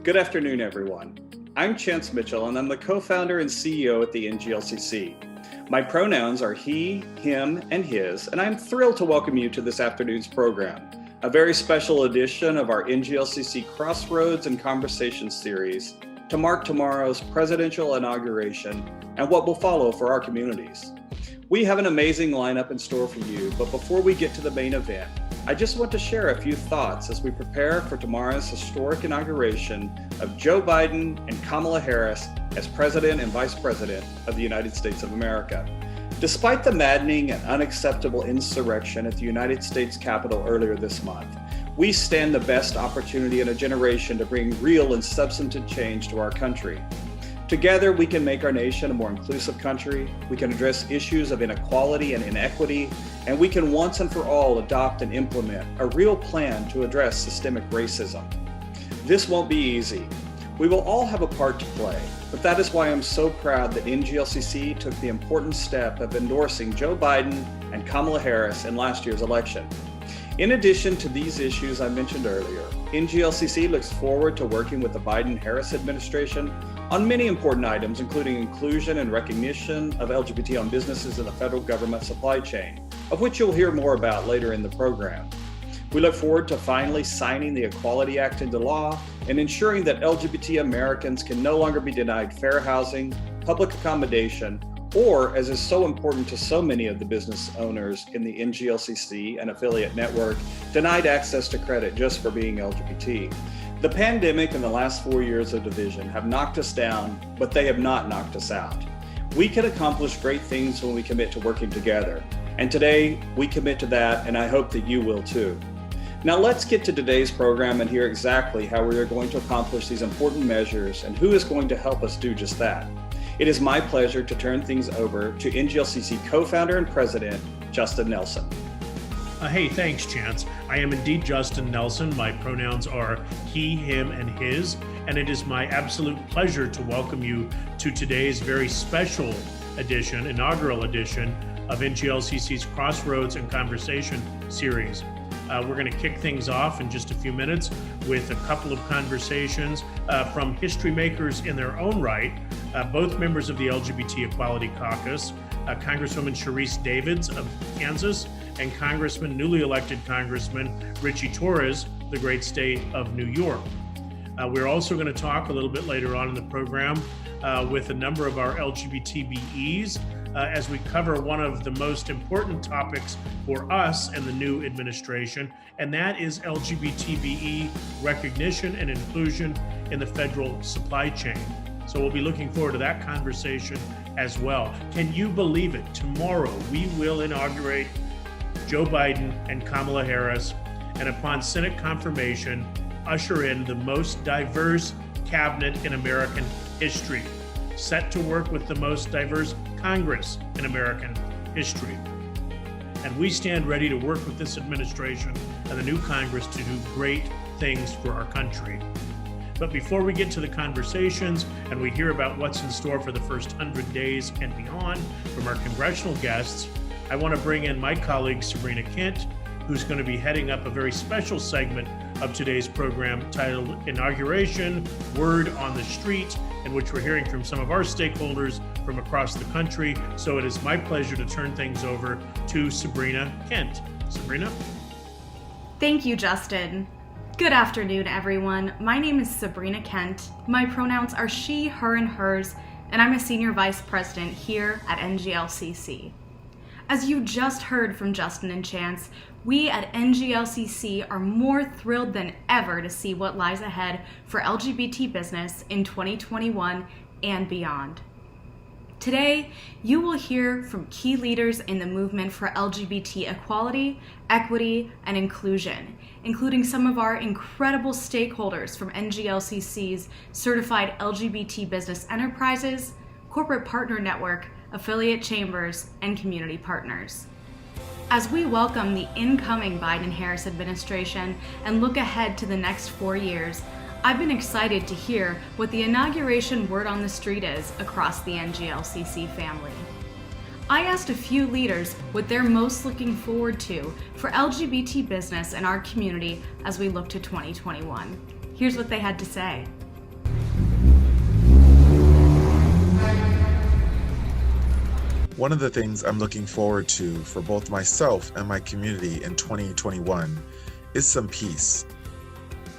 Good afternoon, everyone. I'm Chance Mitchell, and I'm the co-founder and CEO at the NGLCC. My pronouns are he, him, and his, and I'm thrilled to welcome you to this afternoon's program, a very special edition of our NGLCC Crossroads and Conversation series to mark tomorrow's presidential inauguration and what will follow for our communities. We have an amazing lineup in store for you, but before we get to the main event, I just want to share a few thoughts as we prepare for tomorrow's historic inauguration of Joe Biden and Kamala Harris as President and Vice President of the United States of America. Despite the maddening and unacceptable insurrection at the United States Capitol earlier this month, we stand the best opportunity in a generation to bring real and substantive change to our country. Together, we can make our nation a more inclusive country, we can address issues of inequality and inequity, and we can once and for all adopt and implement a real plan to address systemic racism. This won't be easy. We will all have a part to play, but that is why I'm so proud that NGLCC took the important step of endorsing Joe Biden and Kamala Harris in last year's election. In addition to these issues I mentioned earlier, NGLCC looks forward to working with the Biden-Harris administration on many important items, including inclusion and recognition of LGBT-owned businesses in the federal government supply chain, of which you'll hear more about later in the program. We look forward to finally signing the Equality Act into law and ensuring that LGBT Americans can no longer be denied fair housing, public accommodation, or, as is so important to so many of the business owners in the NGLCC and affiliate network, denied access to credit just for being LGBT. The pandemic and the last 4 years of division have knocked us down, but they have not knocked us out. We can accomplish great things when we commit to working together. And today, we commit to that, and I hope that you will too. Now let's get to today's program and hear exactly how we are going to accomplish these important measures and who is going to help us do just that. It is my pleasure to turn things over to NGLCC co-founder and president, Justin Nelson. Hey, thanks, Chance. I am indeed Justin Nelson. My pronouns are he, him, and his, and it is my absolute pleasure to welcome you to today's very special edition, inaugural edition of NGLCC's Crossroads and Conversation series. We're going to kick things off in just a few minutes with a couple of conversations from history makers in their own right, both members of the LGBT Equality Caucus, Congresswoman Charisse Davids of Kansas, and newly elected Congressman Richie Torres, the great state of New York. We're also going to talk a little bit later on in the program with a number of our LGBTBEs as we cover one of the most important topics for us and the new administration, and that is LGBTBE recognition and inclusion in the federal supply chain. So we'll be looking forward to that conversation as well. Can you believe it? Tomorrow we will inaugurate Joe Biden and Kamala Harris, and upon Senate confirmation, usher in the most diverse cabinet in American history, set to work with the most diverse Congress in American history. And we stand ready to work with this administration and the new Congress to do great things for our country. But before we get to the conversations and we hear about what's in store for the first 100 days and beyond from our congressional guests, I want to bring in my colleague Sabrina Kent, who's going to be heading up a very special segment of today's program titled Inauguration, Word on the Street, in which we're hearing from some of our stakeholders from across the country. So it is my pleasure to turn things over to Sabrina Kent. Sabrina? Thank you, Justin. Good afternoon, everyone. My name is Sabrina Kent. My pronouns are she, her, and hers, and I'm a senior vice president here at NGLCC. As you just heard from Justin and Chance, we at NGLCC are more thrilled than ever to see what lies ahead for LGBT business in 2021 and beyond. Today, you will hear from key leaders in the movement for LGBT equality, equity, and inclusion, including some of our incredible stakeholders from NGLCC's Certified LGBT Business Enterprises, Corporate Partner Network, affiliate chambers, and community partners. As we welcome the incoming Biden-Harris administration and look ahead to the next 4 years, I've been excited to hear what the inauguration word on the street is across the NGLCC family. I asked a few leaders what they're most looking forward to for LGBT business in our community as we look to 2021. Here's what they had to say. One of the things I'm looking forward to for both myself and my community in 2021 is some peace.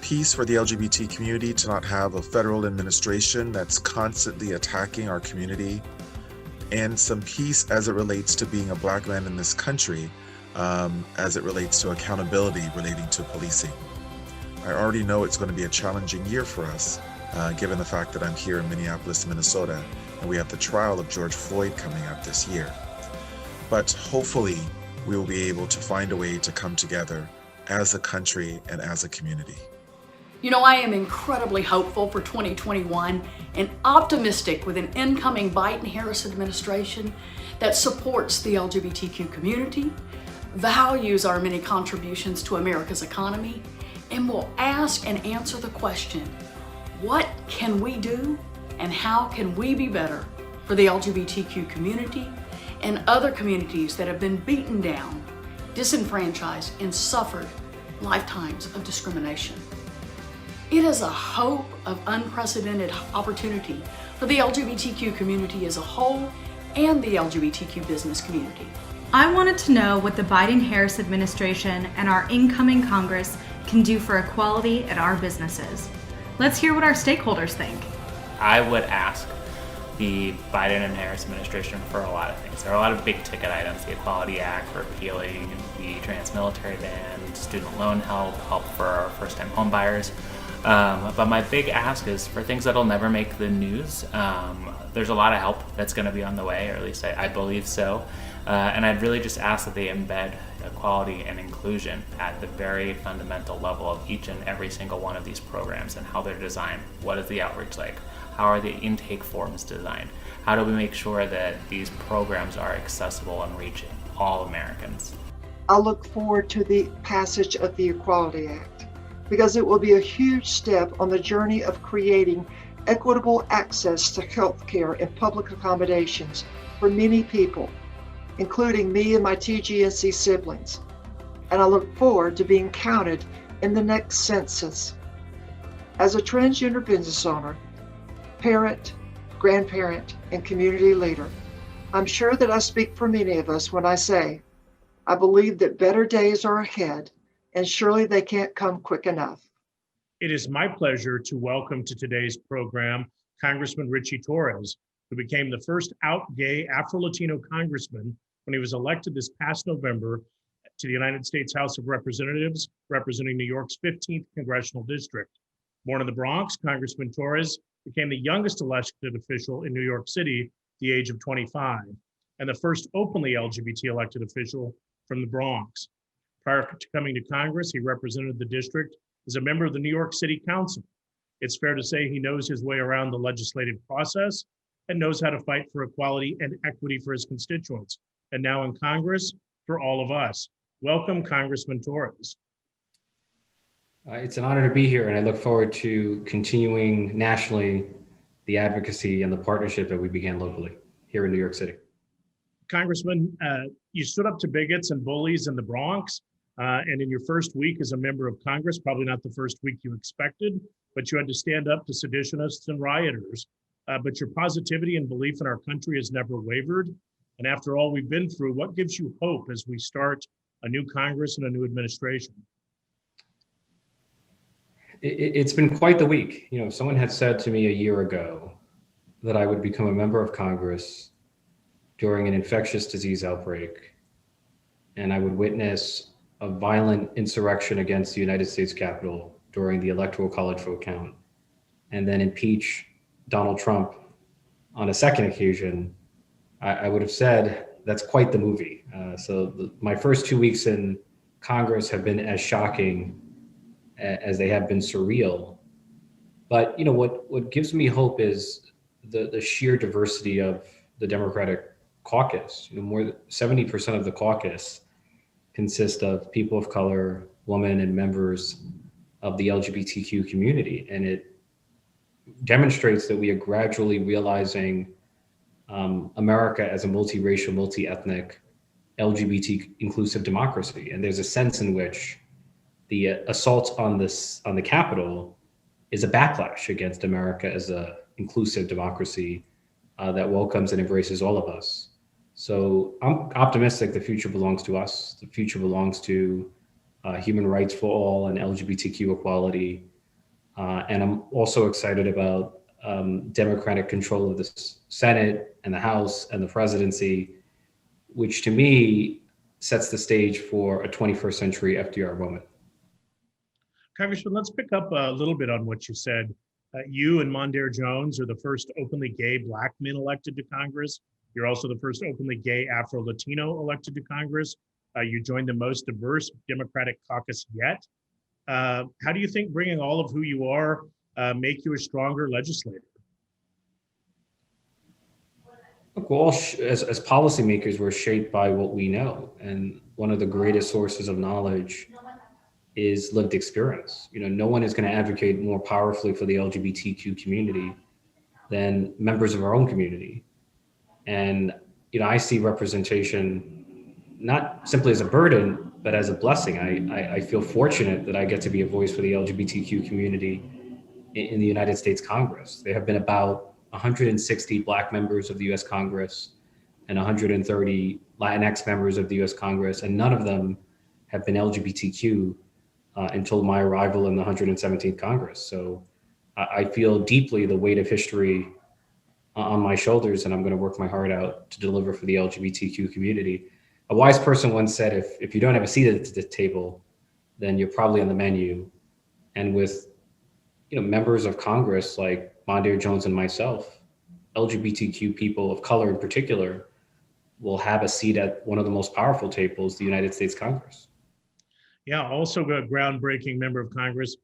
Peace for the LGBT community to not have a federal administration that's constantly attacking our community, and some peace as it relates to being a Black man in this country, as it relates to accountability relating to policing. I already know it's going to be a challenging year for us, given the fact that I'm here in Minneapolis, Minnesota, and we have the trial of George Floyd coming up this year. But hopefully, we will be able to find a way to come together as a country and as a community. You know, I am incredibly hopeful for 2021 and optimistic with an incoming Biden-Harris administration that supports the LGBTQ community, values our many contributions to America's economy, and will ask and answer the question, what can we do and how can we be better for the LGBTQ community and other communities that have been beaten down, disenfranchised, and suffered lifetimes of discrimination. It is a hope of unprecedented opportunity for the LGBTQ community as a whole and the LGBTQ business community. I wanted to know what the Biden-Harris administration and our incoming Congress can do for equality at our businesses. Let's hear what our stakeholders think. I would ask the Biden and Harris administration for a lot of things. There are a lot of big ticket items, the Equality Act, repealing the trans military ban, student loan help for our first-time home buyers. But my big ask is for things that'll never make the news. There's a lot of help that's going to be on the way, or at least I believe so. And I'd really just ask that they embed equality and inclusion at the very fundamental level of each and every single one of these programs and how they're designed. What is the outreach like? How are the intake forms designed? How do we make sure that these programs are accessible and reaching all Americans? I look forward to the passage of the Equality Act because it will be a huge step on the journey of creating equitable access to health care and public accommodations for many people, including me and my TGNC siblings. And I look forward to being counted in the next census. As a transgender business owner, parent, grandparent, and community leader, I'm sure that I speak for many of us when I say, I believe that better days are ahead, and surely they can't come quick enough. It is my pleasure to welcome to today's program Congressman Richie Torres, who became the first out gay Afro-Latino congressman when he was elected this past November to the United States House of Representatives, representing New York's 15th congressional district. Born in the Bronx, Congressman Torres became the youngest elected official in New York City at the age of 25, and the first openly LGBT elected official from the Bronx. Prior to coming to Congress, he represented the district as a member of the New York City Council. It's fair to say he knows his way around the legislative process and knows how to fight for equality and equity for his constituents, and now in Congress for all of us. Welcome, Congressman Torres. It's an honor to be here, and I look forward to continuing nationally the advocacy and the partnership that we began locally here in New York City. Congressman, you stood up to bigots and bullies in the Bronx, and in your first week as a member of Congress, probably not the first week you expected, but you had to stand up to seditionists and rioters. But your positivity and belief in our country has never wavered. And after all we've been through, what gives you hope as we start a new Congress and a new administration? It's been quite the week. You know, someone had said to me a year ago that I would become a member of Congress during an infectious disease outbreak, and I would witness a violent insurrection against the United States Capitol during the Electoral College vote count, and then impeach Donald Trump on a second occasion. I would have said, that's quite the movie. My first 2 weeks in Congress have been as shocking as they have been surreal. But you know what gives me hope is the sheer diversity of the Democratic caucus. You know, more than 70% of the caucus consist of people of color, women, and members of the LGBTQ community. And it demonstrates that we are gradually realizing America as a multiracial, multi-ethnic, LGBT inclusive democracy. And there's a sense in which the assault on the Capitol is a backlash against America as a inclusive democracy that welcomes and embraces all of us. So I'm optimistic the future belongs to us. The future belongs to human rights for all and LGBTQ equality. And I'm also excited about Democratic control of the Senate and the House and the presidency, which to me sets the stage for a 21st century FDR moment. Congressman, let's pick up a little bit on what you said. You and Mondaire Jones are the first openly gay Black men elected to Congress. You're also the first openly gay Afro-Latino elected to Congress. You joined the most diverse Democratic caucus yet. How do you think bringing all of who you are make you a stronger legislator? Look, we're all as policymakers, we're shaped by what we know. And one of the greatest sources of knowledge is lived experience. No one is going to advocate more powerfully for the LGBTQ community than members of our own community. And, I see representation not simply as a burden, but as a blessing. I feel fortunate that I get to be a voice for the LGBTQ community in the United States Congress. There have been about 160 Black members of the US Congress and 130 Latinx members of the US Congress, and none of them have been LGBTQ until my arrival in the 117th Congress. So I feel deeply the weight of history on my shoulders, and I'm going to work my heart out to deliver for the LGBTQ community. A wise person once said, if you don't have a seat at the table, then you're probably on the menu. And with members of Congress like Mondaire Jones and myself, LGBTQ people of color in particular will have a seat at one of the most powerful tables, the United States Congress. Yeah, also a groundbreaking member of Congress,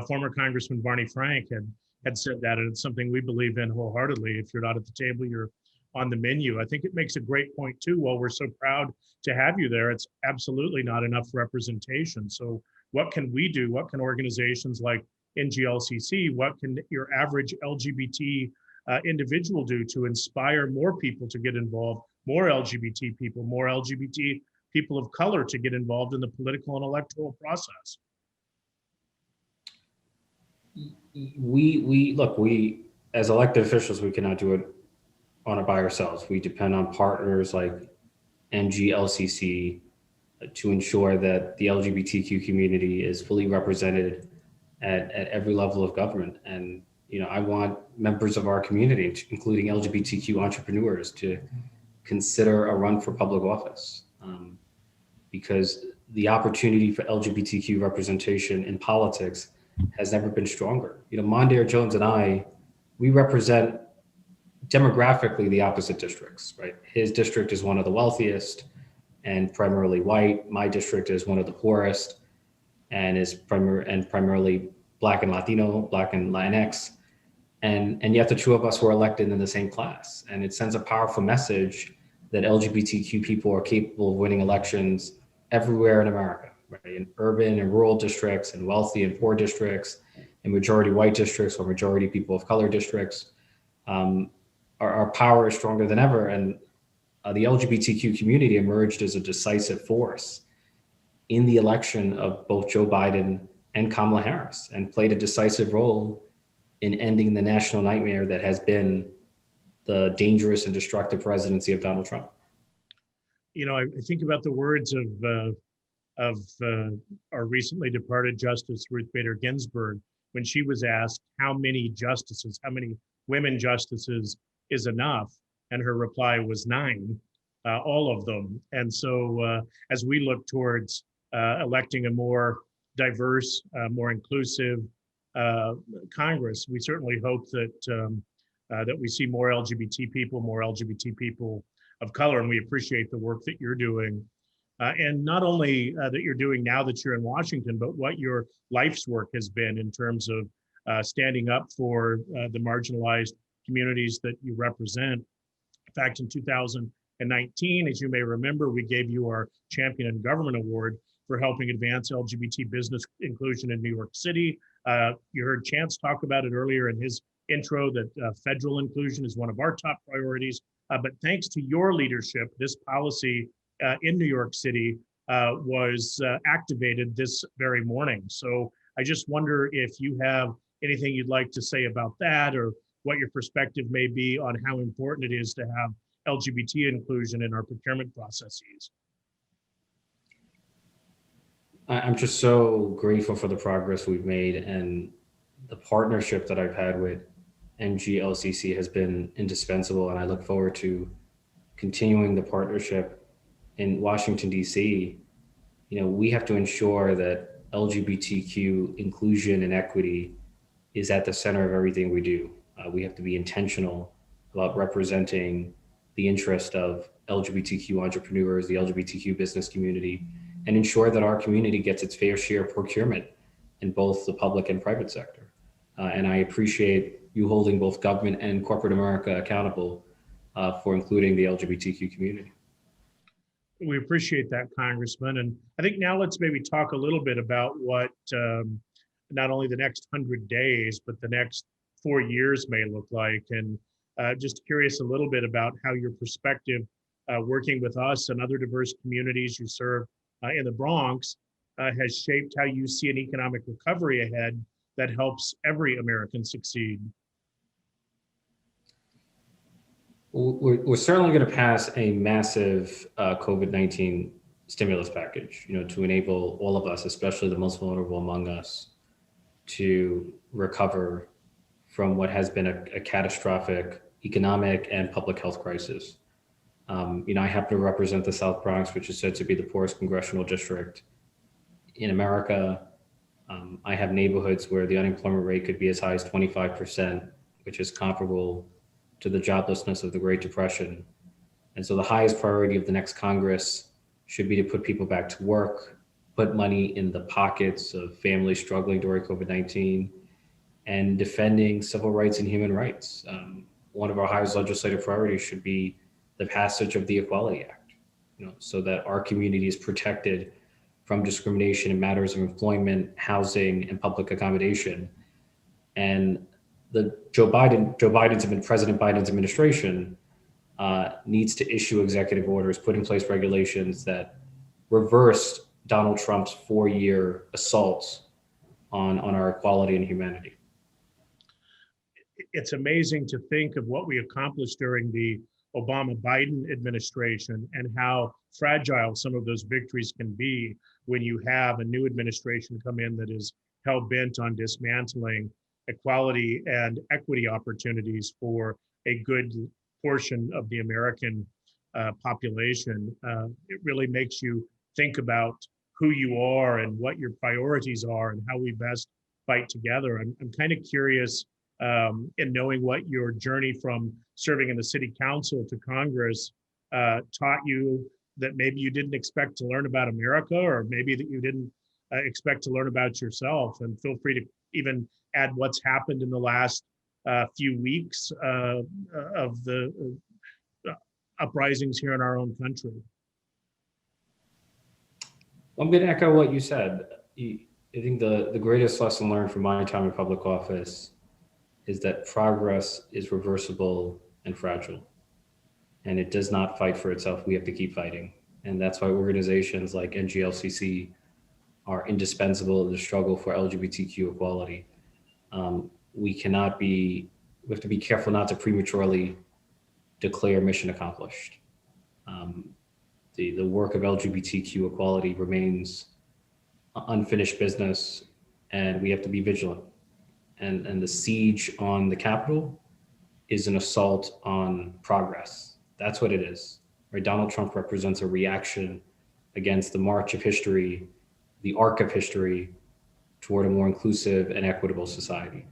former Congressman Barney Frank had said that, and it's something we believe in wholeheartedly. If you're not at the table, you're on the menu. I think it makes a great point too. While we're so proud to have you there, it's absolutely not enough representation. So what can we do? What can organizations like NGLCC, what can your average LGBT individual do to inspire more people to get involved, more LGBT people, more LGBT people of color to get involved in the political and electoral process? We as elected officials, we cannot do it on it by ourselves. We depend on partners like NGLCC to ensure that the LGBTQ community is fully represented at every level of government. And, I want members of our community, including LGBTQ entrepreneurs, to consider a run for public office, because the opportunity for LGBTQ representation in politics has never been stronger. Mondaire Jones and I, we represent demographically the opposite districts, right? His district is one of the wealthiest and primarily white. My district is one of the poorest and is primarily Black and Latino, Black and Latinx. And yet the two of us were elected in the same class. And it sends a powerful message that LGBTQ people are capable of winning elections everywhere in America, right? In urban and rural districts, and wealthy and poor districts, in majority white districts or majority people of color districts. Our power is stronger than ever. And the LGBTQ community emerged as a decisive force in the election of both Joe Biden and Kamala Harris, and played a decisive role in ending the national nightmare that has been the dangerous and destructive presidency of Donald Trump. I think about the words of our recently departed Justice Ruth Bader Ginsburg when she was asked how many women justices is enough, and her reply was 9, all of them. And so as we look towards electing a more diverse, more inclusive Congress, we certainly hope that we see more LGBT people of color, and we appreciate the work that you're doing. And not only that you're doing now that you're in Washington, but what your life's work has been in terms of standing up for the marginalized communities that you represent. In fact, in 2019, as you may remember, we gave you our Champion in Government Award for helping advance LGBT business inclusion in New York City. You heard Chance talk about it earlier in his intro that federal inclusion is one of our top priorities. But thanks to your leadership, this policy in New York City was activated this very morning. So I just wonder if you have anything you'd like to say about that, or what your perspective may be on how important it is to have LGBT inclusion in our procurement processes? I'm just so grateful for the progress we've made, and the partnership that I've had with NGLCC has been indispensable, and I look forward to continuing the partnership in Washington, D.C. We have to ensure that LGBTQ inclusion and equity is at the center of everything we do. We have to be intentional about representing the interest of LGBTQ entrepreneurs, the LGBTQ business community, and ensure that our community gets its fair share of procurement in both the public and private sector. And I appreciate you holding both government and corporate America accountable for including the LGBTQ community. We appreciate that, Congressman. And I think now let's maybe talk a little bit about what not only the next 100 days, but the next 4 years may look like. And just curious a little bit about how your perspective working with us and other diverse communities you serve in the Bronx has shaped how you see an economic recovery ahead that helps every American succeed. We're certainly going to pass a massive COVID-19 stimulus package, to enable all of us, especially the most vulnerable among us, to recover from what has been a catastrophic economic and public health crisis. I happen to represent the South Bronx, which is said to be the poorest congressional district in America. I have neighborhoods where the unemployment rate could be as high as 25%, which is comparable to the joblessness of the Great Depression. And so the highest priority of the next Congress should be to put people back to work, put money in the pockets of families struggling during COVID-19, and defending civil rights and human rights. One of our highest legislative priorities should be the passage of the Equality Act, so that our community is protected from discrimination in matters of employment, housing, and public accommodation. And President Biden's administration needs to issue executive orders, put in place regulations that reverse Donald Trump's 4-year assaults on our equality and humanity. It's amazing to think of what we accomplished during the Obama-Biden administration and how fragile some of those victories can be when you have a new administration come in that is hell-bent on dismantling equality and equity opportunities for a good portion of the American population. It really makes you think about who you are and what your priorities are and how we best fight together. I'm kind of curious in knowing what your journey from serving in the city council to Congress taught you that maybe you didn't expect to learn about America, or maybe that you didn't expect to learn about yourself. And feel free to even add what's happened in the last few weeks of the uprisings here in our own country. I'm going to echo what you said. I think the greatest lesson learned from my time in public office is that progress is reversible and fragile, and it does not fight for itself. We have to keep fighting. And that's why organizations like NGLCC are indispensable in the struggle for LGBTQ equality. We have to be careful not to prematurely declare mission accomplished. The work of LGBTQ equality remains unfinished business, and we have to be vigilant. And the siege on the Capitol is an assault on progress. That's what it is, right? Donald Trump represents a reaction against the march of history, the arc of history toward a more inclusive and equitable society.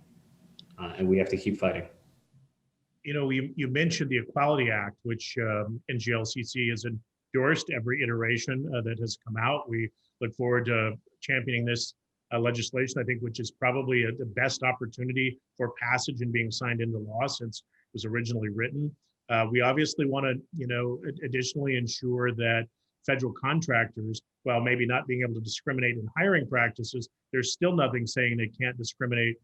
And we have to keep fighting. You mentioned the Equality Act, which NGLCC has endorsed every iteration that has come out. We look forward to championing this legislation, I think, which is probably the best opportunity for passage and being signed into law since it was originally written. We obviously want to, additionally ensure that federal contractors, while maybe not being able to discriminate in hiring practices, there's still nothing saying they can't discriminate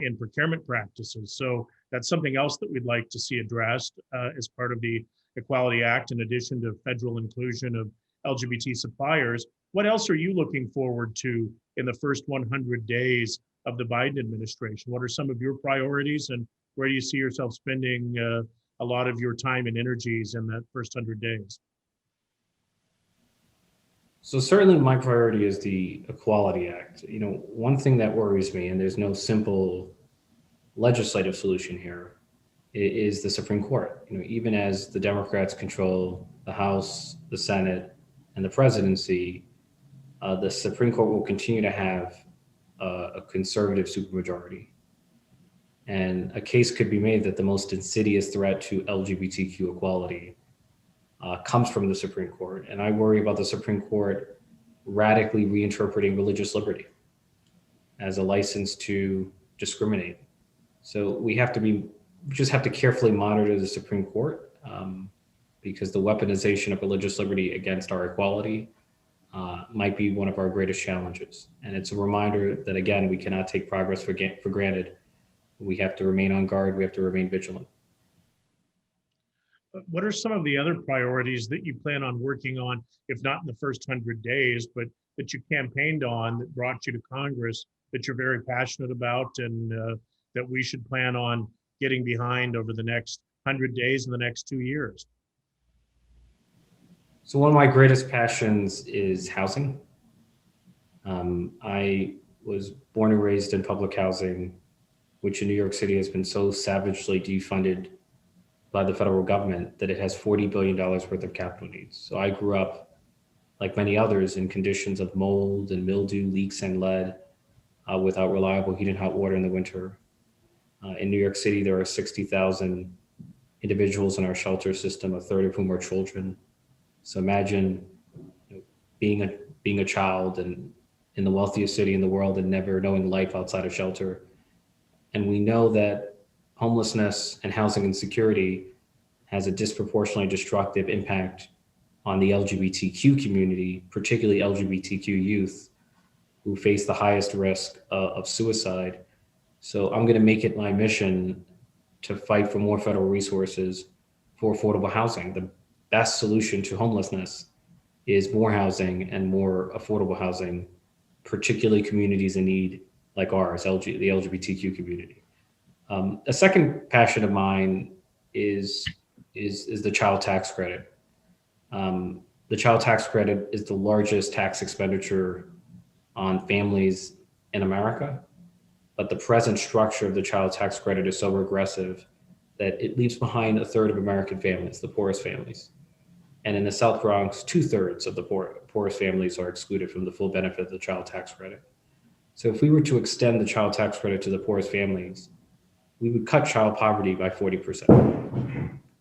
in procurement practices. So that's something else that we'd like to see addressed as part of the Equality Act, in addition to federal inclusion of LGBT suppliers. What else are you looking forward to in the first 100 days of the Biden administration? What are some of your priorities, and where do you see yourself spending a lot of your time and energies in that first 100 days? So certainly my priority is the Equality Act. One thing that worries me, and there's no simple legislative solution here, is the Supreme Court. Even as the Democrats control the House, the Senate, and the presidency, the Supreme Court will continue to have a conservative supermajority. And a case could be made that the most insidious threat to LGBTQ equality comes from the Supreme Court. And I worry about the Supreme Court radically reinterpreting religious liberty as a license to discriminate. So we just have to carefully monitor the Supreme Court because the weaponization of religious liberty against our equality might be one of our greatest challenges. And it's a reminder that, again, we cannot take progress for granted. We have to remain on guard. We have to remain vigilant. What are some of the other priorities that you plan on working on, if not in the first 100 days, but that you campaigned on, that brought you to Congress, that you're very passionate about, and that we should plan on getting behind over the next 100 days and the next 2 years? So one of my greatest passions is housing. I was born and raised in public housing, which in New York City has been so savagely defunded by the federal government that it has $40 billion worth of capital needs. So I grew up, like many others, in conditions of mold and mildew, leaks and lead, without reliable heat and hot water in the winter. In New York City, there are 60,000 individuals in our shelter system, a third of whom are children. So imagine being a child and in the wealthiest city in the world and never knowing life outside of shelter. And we know that homelessness and housing insecurity has a disproportionately destructive impact on the LGBTQ community, particularly LGBTQ youth, who face the highest risk of suicide. So I'm going to make it my mission to fight for more federal resources for affordable housing. The best solution to homelessness is more housing and more affordable housing, particularly communities in need like ours, the LGBTQ community. A second passion of mine is the child tax credit. The child tax credit is the largest tax expenditure on families in America, but the present structure of the child tax credit is so regressive that it leaves behind a third of American families, the poorest families. And in the South Bronx, 2/3 of the poorest families are excluded from the full benefit of the child tax credit. So if we were to extend the child tax credit to the poorest families, we would cut child poverty by 40%,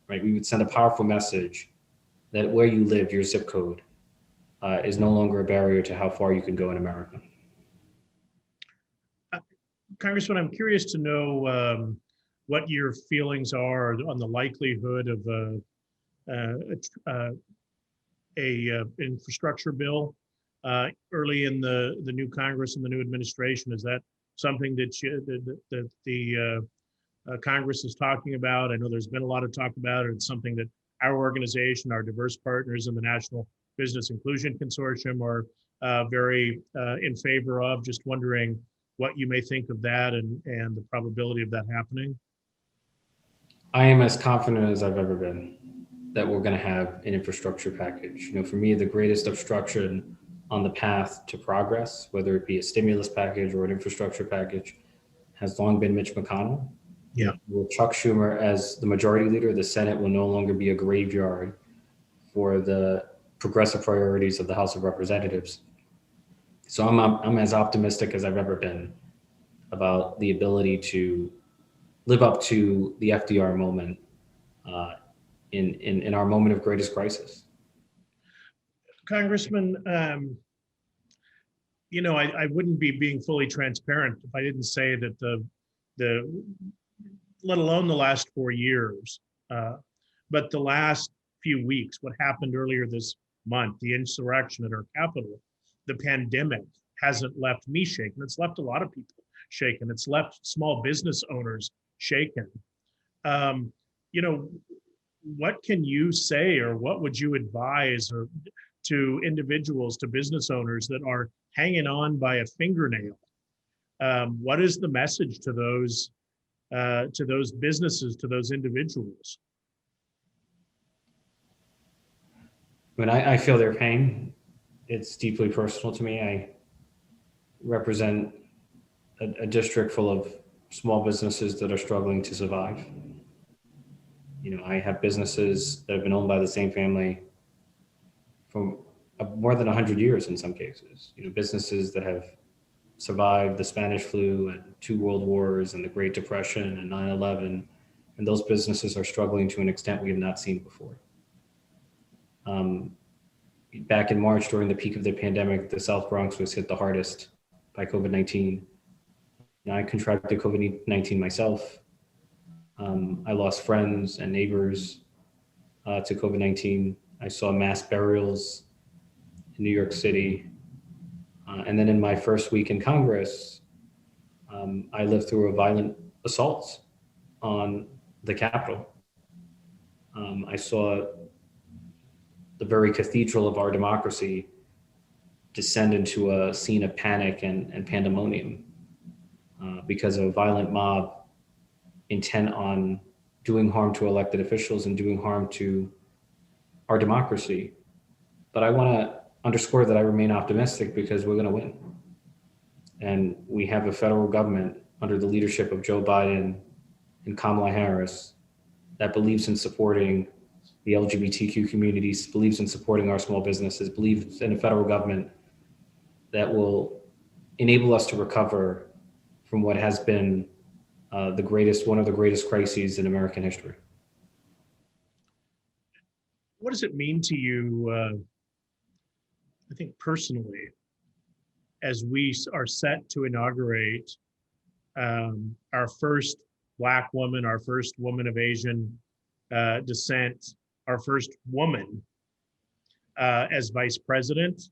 right? We would send a powerful message that where you live, your zip code, is no longer a barrier to how far you can go in America. Congressman, I'm curious to know what your feelings are on the likelihood of a infrastructure bill early in the new Congress and the new administration. Is that something that the Congress is talking about? I know there's been a lot of talk about it. It's something that our organization, our diverse partners in the National Business Inclusion Consortium are very in favor of. Just wondering what you may think of that and the probability of that happening. I am as confident as I've ever been that we're going to have an infrastructure package. For me, the greatest obstruction on the path to progress, whether it be a stimulus package or an infrastructure package, has long been Mitch McConnell. Yeah. With Chuck Schumer as the majority leader, the Senate will no longer be a graveyard for the progressive priorities of the House of Representatives. So I'm as optimistic as I've ever been about the ability to live up to the FDR moment in our moment of greatest crisis. Congressman, I wouldn't be being fully transparent if I didn't say that the let alone the last 4 years, but the last few weeks, what happened earlier this month, the insurrection at our Capitol, the pandemic hasn't left me shaken. It's left a lot of people shaken. It's left small business owners shaken. What can you say, or what would you advise to individuals, to business owners that are hanging on by a fingernail? What is the message to those businesses, to those individuals? When I feel their pain, it's deeply personal to me. I represent a district full of small businesses that are struggling to survive. I have businesses that have been owned by the same family for more than 100 years in some cases. Businesses that have survived the Spanish flu and 2 world wars and the Great Depression and 9/11, and those businesses are struggling to an extent we have not seen before. Back in March, during the peak of the pandemic, the South Bronx was hit the hardest by COVID-19. I contracted COVID-19 myself. I lost friends and neighbors to COVID-19. I saw mass burials in New York City. And then in my first week in Congress, I lived through a violent assault on the Capitol. I saw the very cathedral of our democracy descend into a scene of panic and pandemonium because of a violent mob intent on doing harm to elected officials and doing harm to our democracy. But I want to underscore that I remain optimistic because we're going to win. And we have a federal government under the leadership of Joe Biden and Kamala Harris that believes in supporting the LGBTQ communities, believes in supporting our small businesses, believes in a federal government that will enable us to recover from what has been one of the greatest crises in American history. What does it mean to you, I think personally, as we are set to inaugurate our first Black woman, our first woman of Asian descent, our first woman as vice president?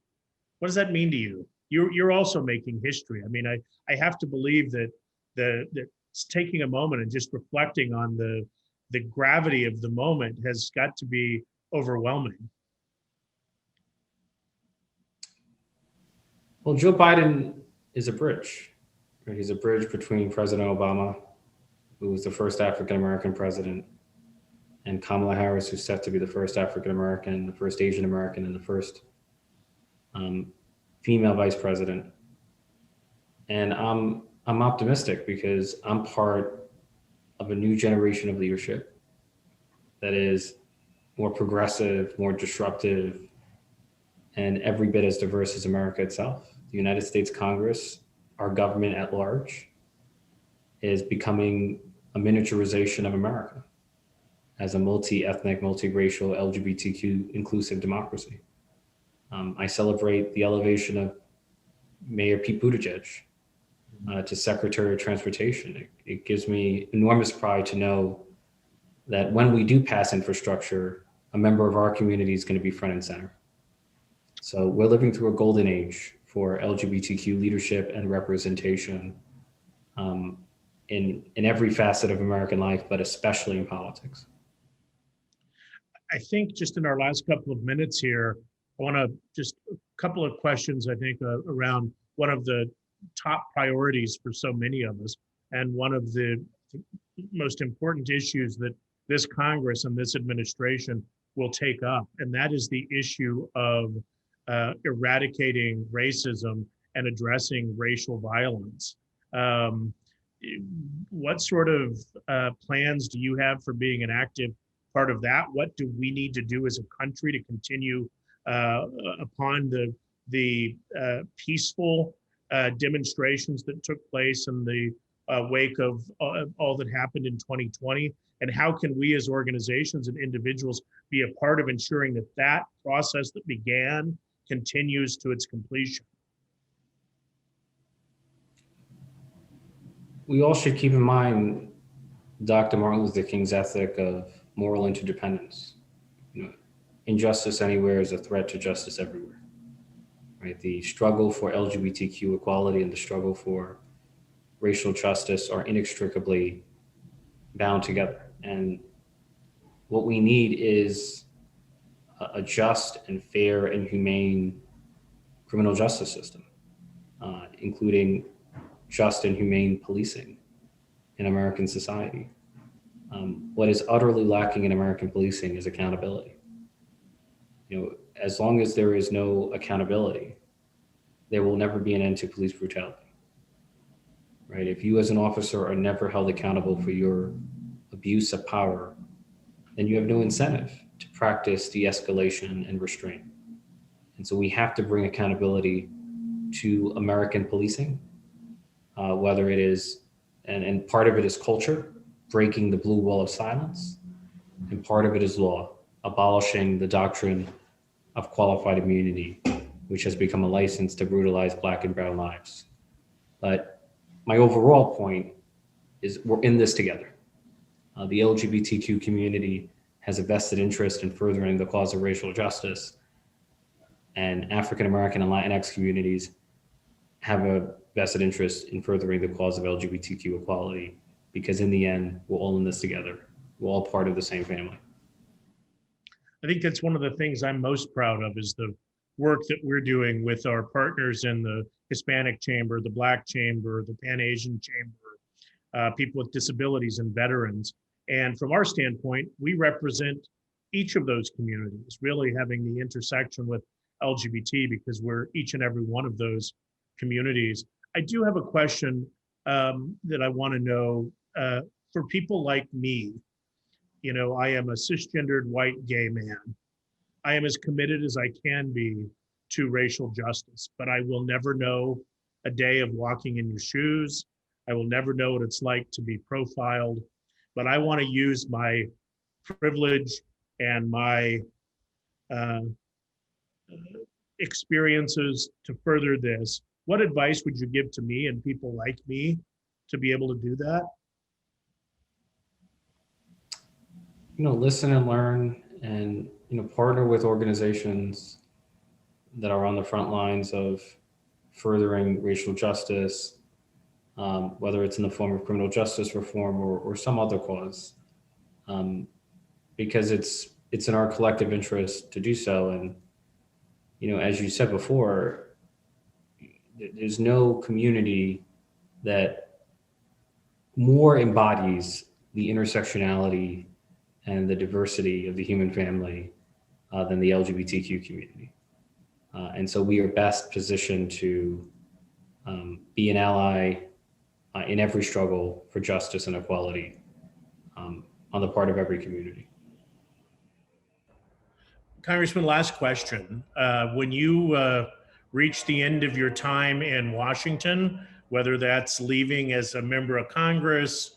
What does that mean to you? You're also making history. I mean, I have to believe that that taking a moment and just reflecting on the gravity of the moment has got to be overwhelming. Well, Joe Biden is a bridge. Right? He's a bridge between President Obama, who was the first African-American president, and Kamala Harris, who's set to be the first African-American, the first Asian-American, and the first female vice president. And I'm optimistic because I'm part of a new generation of leadership that is more progressive, more disruptive, and every bit as diverse as America itself. The United States Congress, our government at large, is becoming a miniaturization of America as a multi-ethnic, multiracial, LGBTQ inclusive democracy. I celebrate the elevation of Mayor Pete Buttigieg to Secretary of Transportation. It gives me enormous pride to know that when we do pass infrastructure, a member of our community is going to be front and center. So we're living through a golden age for LGBTQ leadership and representation in every facet of American life, but especially in politics. I think just in our last couple of minutes here, I want to just a couple of questions, I think, around one of the top priorities for so many of us, and one of the most important issues that this Congress and this administration will take up, and that is the issue of eradicating racism and addressing racial violence. What sort of plans do you have for being an active part of that? What do we need to do as a country to continue upon the peaceful demonstrations that took place in the wake of all that happened in 2020? And how can we as organizations and individuals be a part of ensuring that that process that began continues to its completion? We all should keep in mind Dr. Martin Luther King's ethic of moral interdependence. Injustice anywhere is a threat to justice everywhere. Right? The struggle for LGBTQ equality and the struggle for racial justice are inextricably bound together. And what we need is a just and fair and humane criminal justice system, including just and humane policing in American society. What is utterly lacking in American policing is accountability. as long as there is no accountability, there will never be an end to police brutality, right? If you as an officer are never held accountable for your abuse of power, then you have no incentive to practice de-escalation and restraint. And so we have to bring accountability to American policing, whether it is, and part of it is culture, breaking the blue wall of silence, and part of it is law, abolishing the doctrine of qualified immunity, which has become a license to brutalize Black and brown lives. But my overall point is we're in this together. The LGBTQ community has a vested interest in furthering the cause of racial justice, and African American and Latinx communities have a vested interest in furthering the cause of LGBTQ equality, because in the end, we're all in this together. We're all part of the same family. I think that's one of the things I'm most proud of is the work that we're doing with our partners in the Hispanic Chamber, the Black Chamber, the Pan-Asian Chamber, people with disabilities and veterans. And from our standpoint, we represent each of those communities, really having the intersection with LGBT because we're each and every one of those communities. I do have a question that I want to know for people like me. You know, I am a cisgendered white gay man. I am as committed as I can be to racial justice, but I will never know a day of walking in your shoes. I will never know what it's like to be profiled, but I want to use my privilege and my experiences to further this. What advice would you give to me and people like me to be able to do that? You know, listen and learn, and partner with organizations that are on the front lines of furthering racial justice, whether it's in the form of criminal justice reform or some other cause, because it's in our collective interest to do so. And as you said before, there's no community that more embodies the intersectionality and the diversity of the human family than the LGBTQ community. And so we are best positioned to be an ally in every struggle for justice and equality on the part of every community. Congressman, last question. When you reach the end of your time in Washington, whether that's leaving as a member of Congress,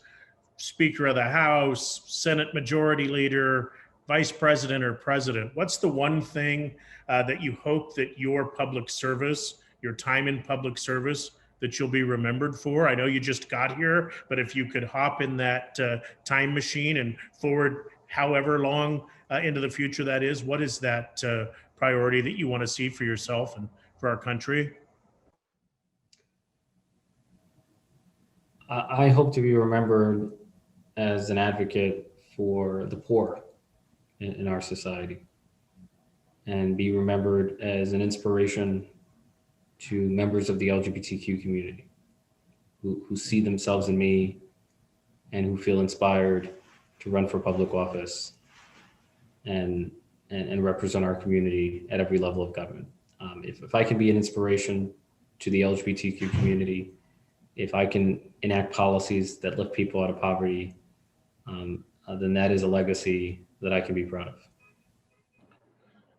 Speaker of the House, Senate Majority Leader, Vice President or President, what's the one thing that you hope that your public service, your time in public service, that you'll be remembered for? I know you just got here, but if you could hop in that time machine and forward however long into the future that is, what is that priority that you want to see for yourself and for our country? I hope to be remembered as an advocate for the poor in our society, and be remembered as an inspiration to members of the LGBTQ community who see themselves in me and who feel inspired to run for public office and represent our community at every level of government. If I can be an inspiration to the LGBTQ community, if I can enact policies that lift people out of poverty, then that is a legacy that I can be proud of.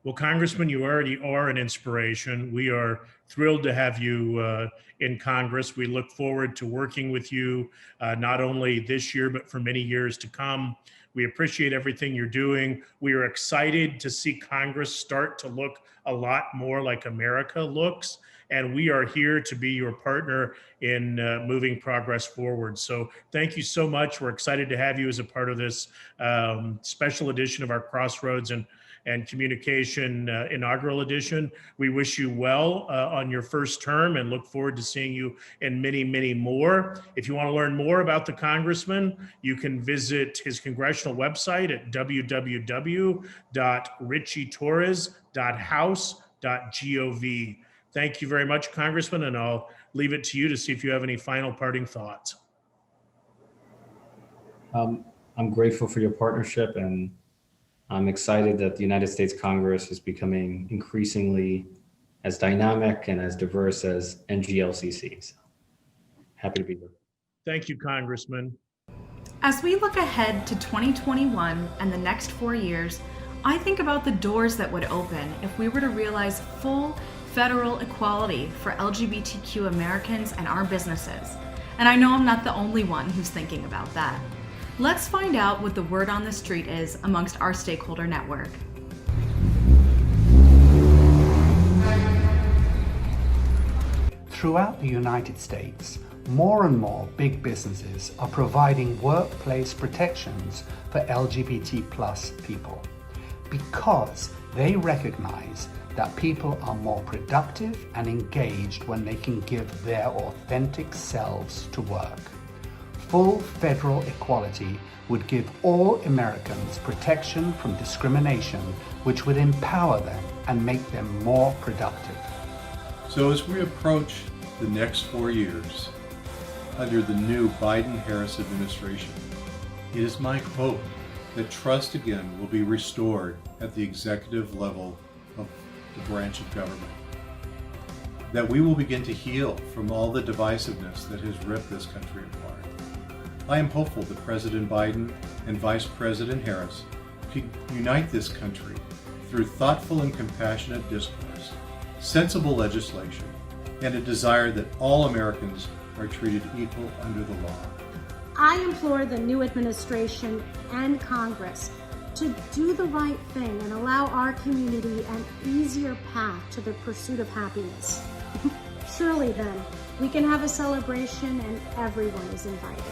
Well, Congressman, you already are an inspiration. We are thrilled to have you in Congress. We look forward to working with you not only this year, but for many years to come. We appreciate everything you're doing. We are excited to see Congress start to look a lot more like America looks. And we are here to be your partner in moving progress forward. So thank you so much. We're excited to have you as a part of this special edition of our Crossroads and Communication Inaugural Edition. We wish you well on your first term and look forward to seeing you in many, many more. If you want to learn more about the Congressman, you can visit his congressional website at www.richietorres.house.gov. Thank you very much, Congressman, and I'll leave it to you to see if you have any final parting thoughts. I'm grateful for your partnership, and I'm excited that the United States Congress is becoming increasingly as dynamic and as diverse as NGLCC. So happy to be here. Thank you, Congressman. As we look ahead to 2021 and the next 4 years, I think about the doors that would open if we were to realize full federal equality for LGBTQ Americans and our businesses. And I know I'm not the only one who's thinking about that. Let's find out what the word on the street is amongst our stakeholder network. Throughout the United States, more and more big businesses are providing workplace protections for LGBT plus people because they recognize that people are more productive and engaged when they can give their authentic selves to work. Full federal equality would give all Americans protection from discrimination, which would empower them and make them more productive. So as we approach the next 4 years under the new Biden-Harris administration, it is my hope that trust again will be restored at the executive level of the branch of government. That we will begin to heal from all the divisiveness that has ripped this country apart. I am hopeful that President Biden and Vice President Harris can unite this country through thoughtful and compassionate discourse, sensible legislation, and a desire that all Americans are treated equal under the law. I implore the new administration and Congress to do the right thing and allow our community an easier path to the pursuit of happiness. Surely then, we can have a celebration and everyone is invited.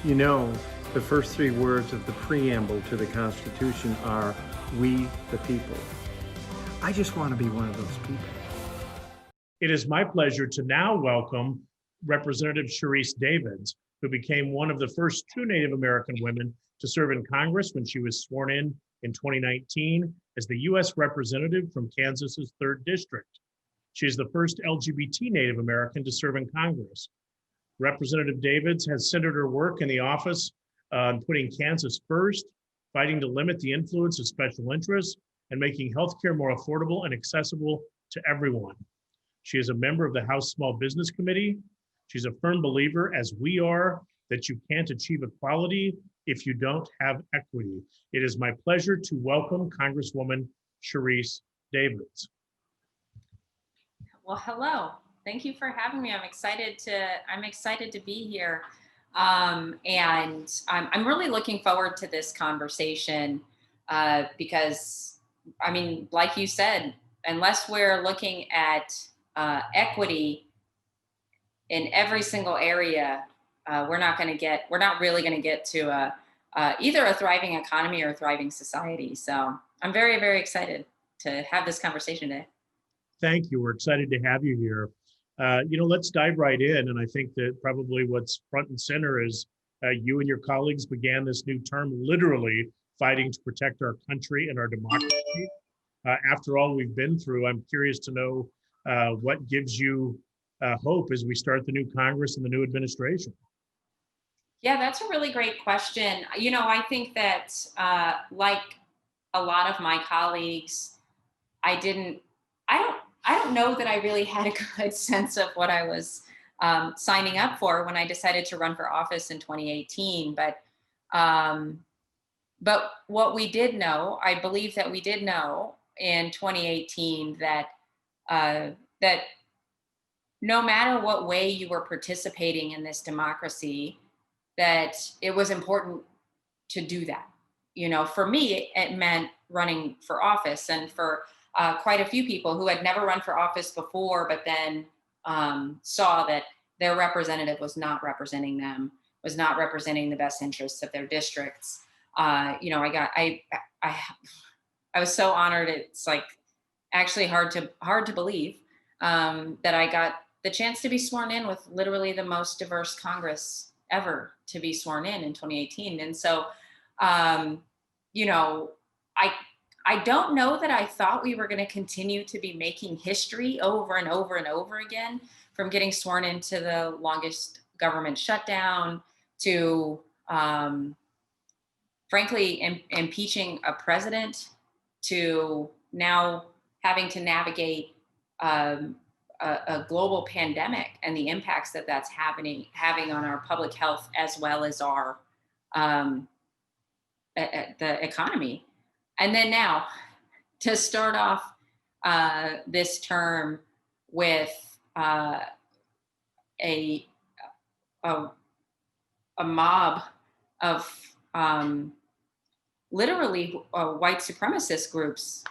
You know, the first 3 words of the preamble to the Constitution are, "We the people." I just want to be one of those people. It is my pleasure to now welcome Representative Charisse Davids, who became one of the first 2 Native American women to serve in Congress when she was sworn in 2019 as the U.S. Representative from Kansas's 3rd District. She is the first LGBT Native American to serve in Congress. Representative Davids has centered her work in the office on putting Kansas first, fighting to limit the influence of special interests, and making healthcare more affordable and accessible to everyone. She is a member of the House Small Business Committee. She's a firm believer, as we are, that you can't achieve equality if you don't have equity. It is my pleasure to welcome Congresswoman Charisse Davids. Well, hello. Thank you for having me. I'm excited to be here. And I'm really looking forward to this conversation because, I mean, like you said, unless we're looking at equity in every single area, we're not really going to get to either a thriving economy or a thriving society. So I'm very, very excited to have this conversation today. Thank you. We're excited to have you here. Let's dive right in. And I think that probably what's front and center is you and your colleagues began this new term literally fighting to protect our country and our democracy. After all we've been through, I'm curious to know what gives you hope as we start the new Congress and the new administration. Yeah, that's a really great question. I think that like a lot of my colleagues, I don't know that I really had a good sense of what I was signing up for when I decided to run for office in 2018. But what we did know, I believe that we did know in 2018 that that no matter what way you were participating in this democracy, that it was important to do that. For me, it meant running for office, and for quite a few people who had never run for office before, but then saw that their representative was not representing them, was not representing the best interests of their districts. I was so honored. It's like actually hard to believe that I got the chance to be sworn in with literally the most diverse Congress ever to be sworn in 2018. And so, I don't know that I thought we were going to continue to be making history over and over and over again, from getting sworn into the longest government shutdown to frankly, impeaching a president to now having to navigate a global pandemic and the impacts that that's having on our public health as well as our the economy. And then now to start off this term with a mob of literally white supremacist groups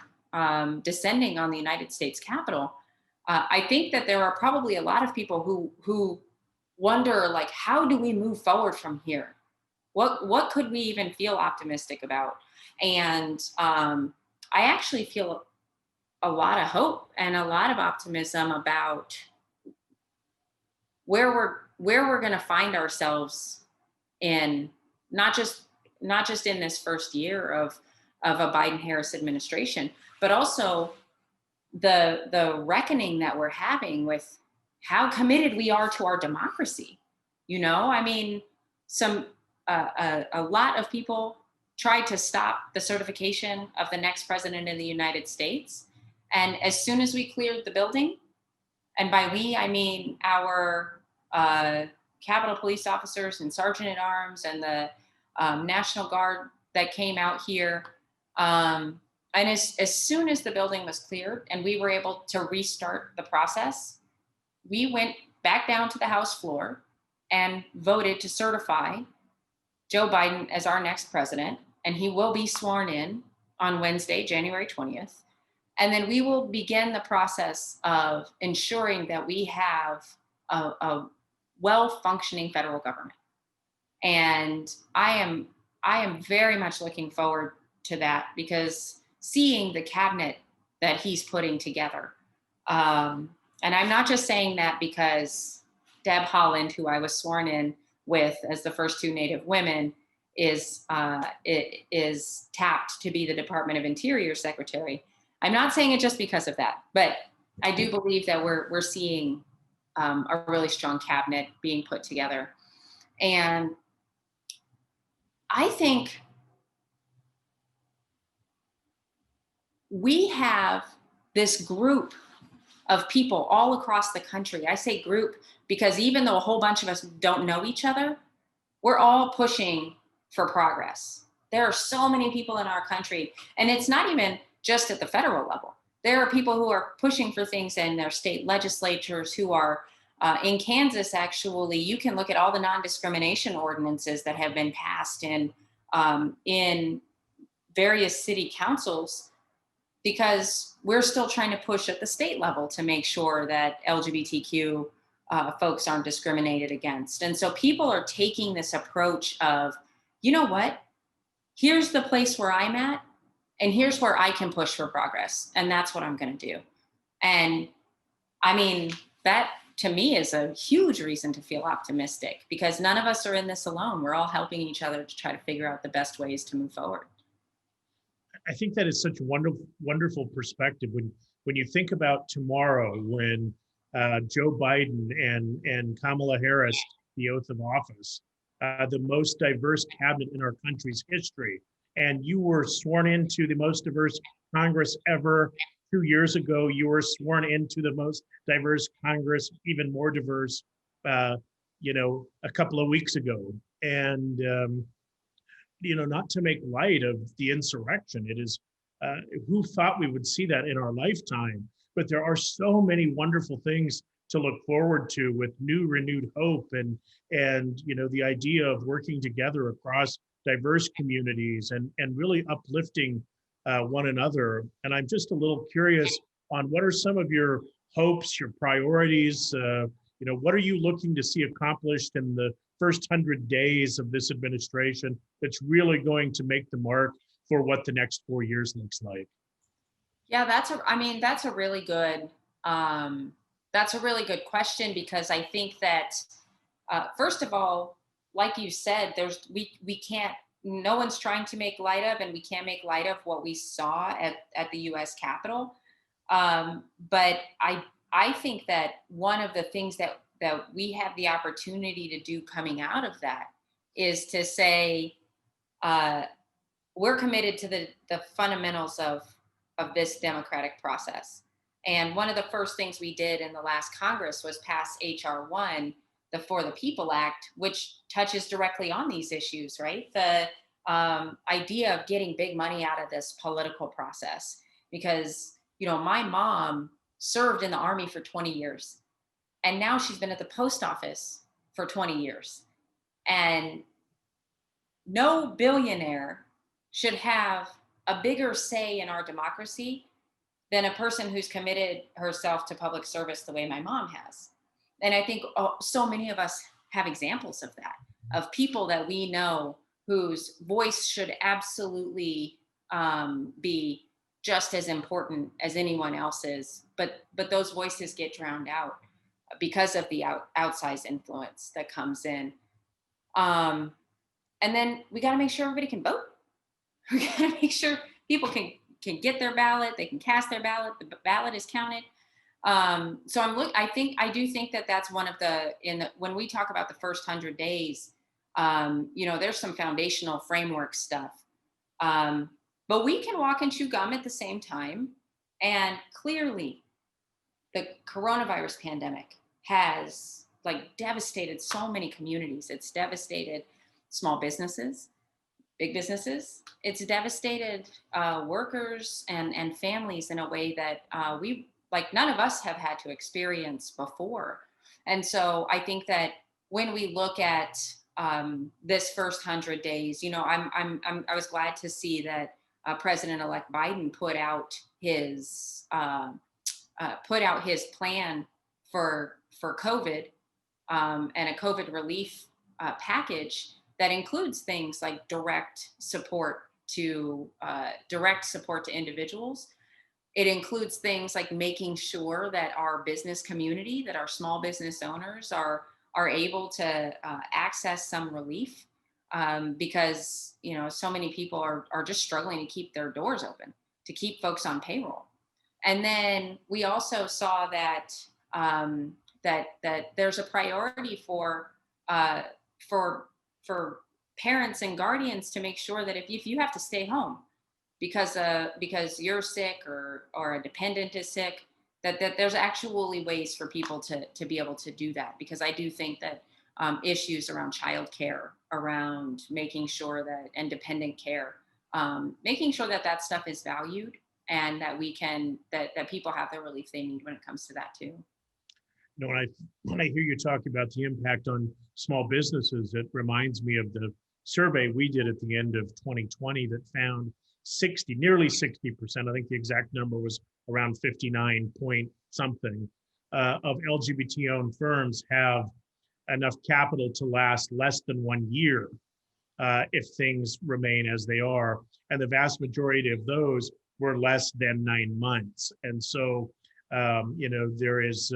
descending on the United States Capitol. I think that there are probably a lot of people who wonder, like, how do we move forward from here? What could we even feel optimistic about? And I actually feel a lot of hope and a lot of optimism about where we're going to find ourselves in not just in this first year of a Biden-Harris administration, but also the reckoning that we're having with how committed we are to our democracy. You know, I mean, a lot of people tried to stop the certification of the next president in the United States. And as soon as we cleared the building, and by we, I mean our Capitol Police officers and Sergeant at Arms and the National Guard that came out here. And as soon as the building was cleared and we were able to restart the process, we went back down to the House floor and voted to certify Joe Biden as our next president. And he will be sworn in on Wednesday, January 20th. And then we will begin the process of ensuring that we have a well-functioning federal government. And I am very much looking forward to that, because seeing the cabinet that he's putting together, and I'm not just saying that because Deb Haaland, who I was sworn in with as the first two Native women, is tapped to be the Department of Interior Secretary. I'm not saying it just because of that, but I do believe that we're seeing a really strong cabinet being put together. And I think we have this group of people all across the country. I say group because even though a whole bunch of us don't know each other, we're all pushing for progress. There are so many people in our country, and it's not even just at the federal level. There are people who are pushing for things in their state legislatures, who are in Kansas. Actually, you can look at all the non-discrimination ordinances that have been passed in various city councils, because we're still trying to push at the state level to make sure that LGBTQ folks aren't discriminated against. And so people are taking this approach of, you know what, here's the place where I'm at, and here's where I can push for progress. And that's what I'm going to do. And I mean, that to me is a huge reason to feel optimistic, because none of us are in this alone. We're all helping each other to try to figure out the best ways to move forward. I think that is such a wonderful perspective when you think about tomorrow, when Joe Biden and Kamala Harris, the oath of office, the most diverse cabinet in our country's history, and you were sworn into the most diverse Congress ever. 2 years ago, you were sworn into the most diverse Congress, even more diverse, a couple of weeks ago. And not to make light of the insurrection, it is, who thought we would see that in our lifetime? But there are so many wonderful things to look forward to, with renewed hope, and the idea of working together across diverse communities and really uplifting one another. And I'm just a little curious on what are some of your hopes, your priorities, what are you looking to see accomplished in the first 100 days of this administration that's really going to make the mark for what the next 4 years looks like? Yeah, that's a really good question, because I think that first of all, like you said, we can't, no one's trying to make light of, and we can't make light of what we saw at the US Capitol. But I think that one of the things that we have the opportunity to do coming out of that is to say, we're committed to the fundamentals of this democratic process. And one of the first things we did in the last Congress was pass H.R. 1, the For the People Act, which touches directly on these issues, right? The idea of getting big money out of this political process. Because, my mom served in the Army for 20 years, and now she's been at the post office for 20 years. And no billionaire should have a bigger say in our democracy than a person who's committed herself to public service the way my mom has. And I think so many of us have examples of that, of people that we know whose voice should absolutely be just as important as anyone else's, but those voices get drowned out because of the outsized influence that comes in. And then we got to make sure everybody can vote. We got to make sure people can get their ballot, they can cast their ballot, the ballot is counted. So I do think that that's one of when we talk about the first 100 days, there's some foundational framework stuff. But we can walk and chew gum at the same time. And clearly the coronavirus pandemic has devastated so many communities. It's devastated small businesses, big businesses. It's devastated workers and families in a way that none of us have had to experience before. And so I think that when we look at this first 100 days, I was glad to see that President-elect Biden put out his plan for COVID and a COVID relief package that includes things like direct support to individuals. It includes things like making sure that our business community, that our small business owners are able to access some relief because so many people are just struggling to keep their doors open, to keep folks on payroll. And then we also saw that that there's a priority for parents and guardians to make sure that if you have to stay home because you're sick or a dependent is sick, that there's actually ways for people to be able to do that. Because I do think that issues around childcare, around making sure that, and dependent care, making sure that stuff is valued and that that people have the relief they need when it comes to that too. When I hear you talk about the impact on small businesses, it reminds me of the survey we did at the end of 2020 that found nearly 60%, I think the exact number was around 59 point something, of LGBT-owned firms have enough capital to last less than 1 year if things remain as they are. And the vast majority of those were less than 9 months. And so, there is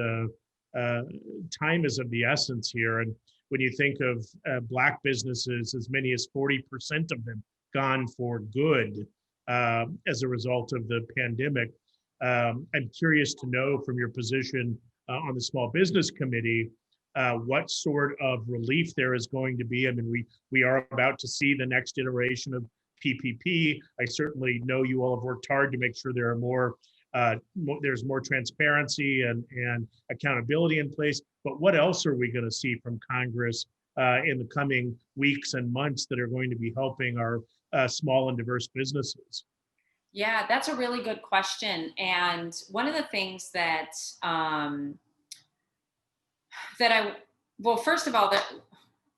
time is of the essence here. And when you think of Black businesses, as many as 40% of them gone for good as a result of the pandemic. I'm curious to know from your position on the Small Business Committee, what sort of relief there is going to be. I mean, we are about to see the next iteration of PPP. I certainly know you all have worked hard to make sure there are there's more transparency and accountability in place. But what else are we going to see from Congress in the coming weeks and months that are going to be helping our small and diverse businesses? Yeah, that's a really good question. And one of the things that first of all, that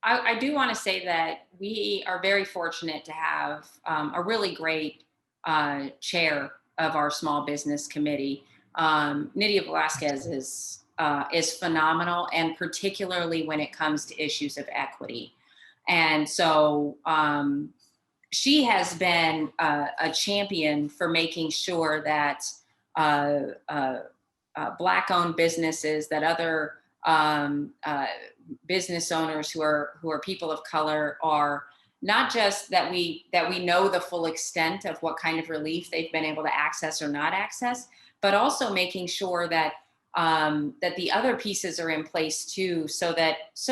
I do want to say that we are very fortunate to have a really great chair of our Small Business Committee. Nydia Velasquez is phenomenal, and particularly when it comes to issues of equity. And so she has been a champion for making sure that Black-owned businesses, that other business owners who are people of color, are not just that we know the full extent of what kind of relief they've been able to access or not access, but also making sure that that the other pieces are in place too, so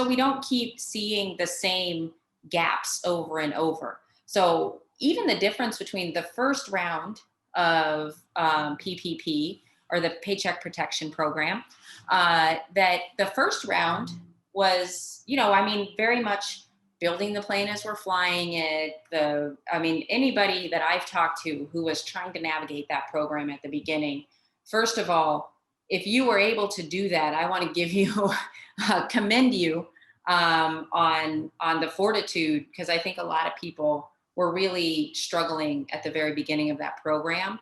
we don't keep seeing the same gaps over and over. So even the difference between the first round of PPP, or the Paycheck Protection Program, that the first round was, very much building the plane as we're flying it. Anybody that I've talked to who was trying to navigate that program at the beginning, first of all, if you were able to do that, I want to give you, commend you on the fortitude, because I think a lot of people were really struggling at the very beginning of that program.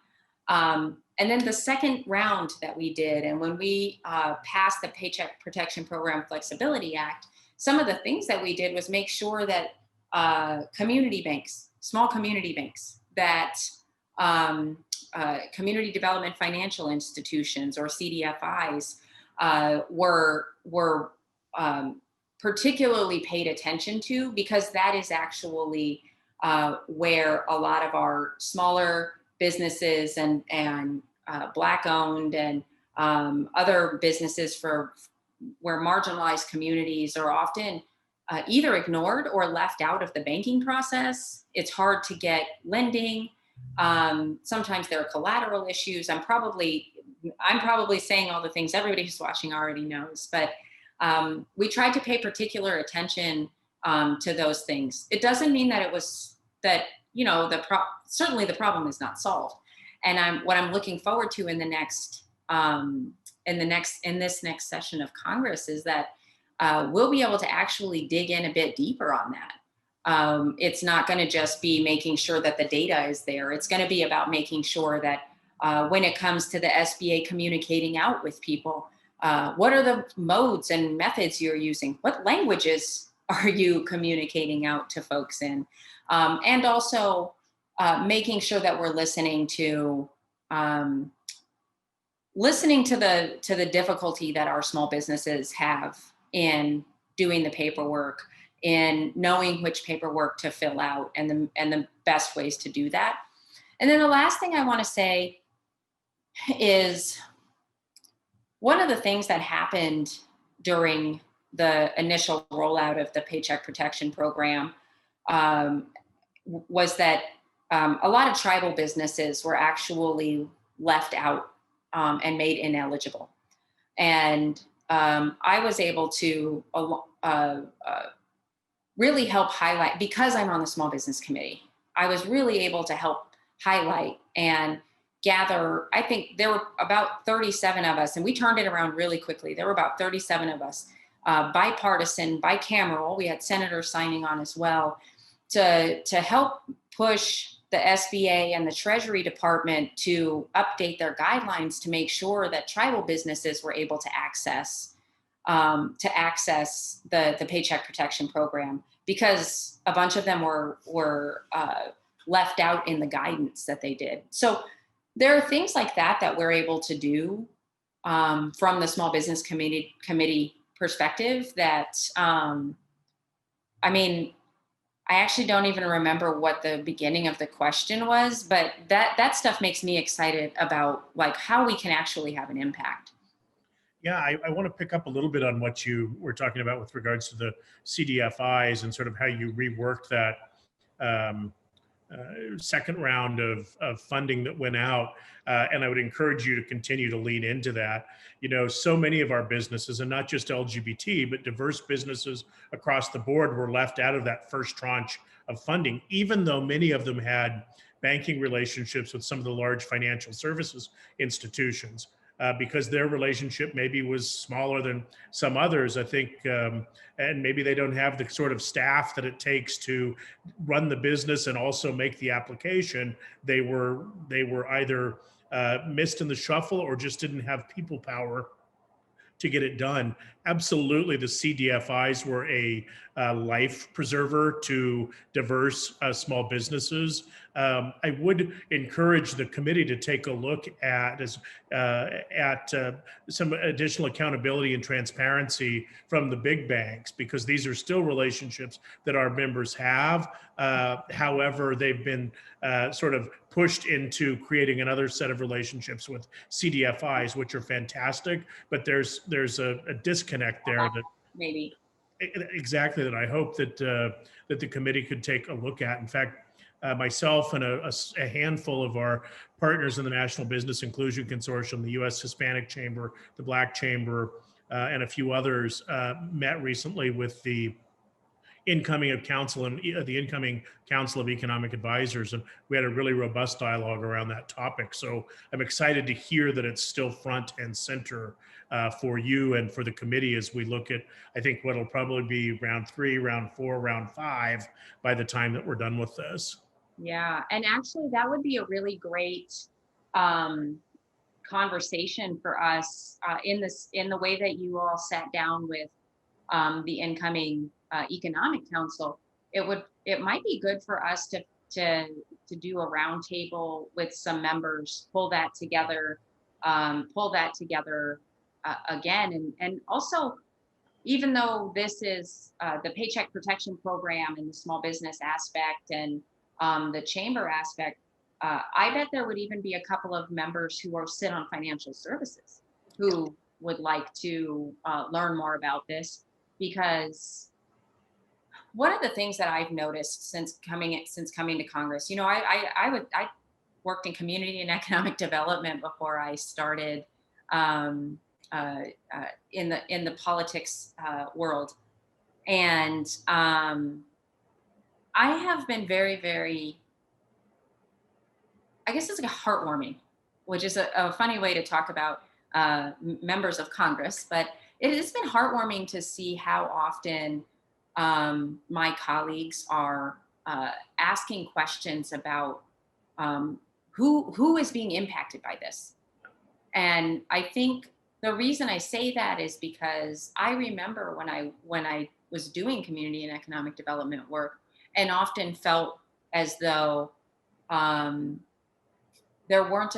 And then the second round that we did, and when we passed the Paycheck Protection Program Flexibility Act, some of the things that we did was make sure that community banks, small community banks, that community development financial institutions, or CDFIs, were particularly paid attention to, because that is actually where a lot of our smaller businesses and Black owned and other businesses where marginalized communities are often either ignored or left out of the banking process. It's hard to get lending. Sometimes there are collateral issues. I'm probably saying all the things everybody who's watching already knows, but we tried to pay particular attention to those things. It doesn't mean that certainly the problem is not solved. And what I'm looking forward to in this next session of Congress is that we'll be able to actually dig in a bit deeper on that. It's not going to just be making sure that the data is there. It's going to be about making sure that when it comes to the SBA communicating out with people, what are the modes and methods you're using? What languages are you communicating out to folks in? And also making sure that we're listening to the difficulty that our small businesses have in doing the paperwork, in knowing which paperwork to fill out, and the best ways to do that. And then the last thing I want to say is, one of the things that happened during the initial rollout of the Paycheck Protection Program was that a lot of tribal businesses were actually left out and made ineligible. And I was able to really help highlight, because I'm on the Small Business Committee, I was really able to help highlight and gather. I think there were about 37 of us, and we turned it around really quickly. There were about 37 of us, bipartisan, bicameral. We had senators signing on as well, to help push the SBA and the Treasury Department to update their guidelines to make sure that tribal businesses were able to access the Paycheck Protection Program, because a bunch of them were left out in the guidance that they did. So there are things like that we're able to do from the Small Business Committee perspective that, I actually don't even remember what the beginning of the question was, but that stuff makes me excited about how we can actually have an impact. Yeah, I want to pick up a little bit on what you were talking about with regards to the CDFIs and sort of how you reworked that second round of funding that went out. And I would encourage you to continue to lean into that. So many of our businesses, and not just LGBT, but diverse businesses across the board, were left out of that first tranche of funding, even though many of them had banking relationships with some of the large financial services institutions. Because their relationship maybe was smaller than some others, I think, and maybe they don't have the sort of staff that it takes to run the business and also make the application. They were either missed in the shuffle or just didn't have people power to get it done. Absolutely, the CDFIs were a life preserver to diverse small businesses. I would encourage the committee to take a look at some additional accountability and transparency from the big banks, because these are still relationships that our members have. However, they've been sort of pushed into creating another set of relationships with CDFIs, which are fantastic, but there's a disconnect there that maybe exactly that I hope that the committee could take a look at. In fact, myself and a handful of our partners in the National Business Inclusion Consortium, the U.S. Hispanic Chamber, the Black Chamber, and a few others met recently with the incoming Council of Economic Advisors, and we had a really robust dialogue around that topic. So I'm excited to hear that it's still front and center for you and for the committee as we look at, I think, what'll probably be round 3, round 4, round 5 by the time that we're done with this. Yeah, and actually that would be a really great conversation for us in the way that you all sat down with the incoming Economic Council. It might be good for us to do a roundtable with some members, pull that together again, and also, even though this is the Paycheck Protection Program and the small business aspect and the chamber aspect, I bet there would even be a couple of members who sit on financial services who would like to learn more about this, because one of the things that I've noticed since coming to Congress, I worked in community and economic development before I started in the politics world, and I have been very, very, I guess it's like heartwarming, which is a funny way to talk about members of Congress, but it has been heartwarming to see how often my colleagues are asking questions about who is being impacted by this. And I think the reason I say that is because I remember when I was doing community and economic development work, and often felt as though there weren't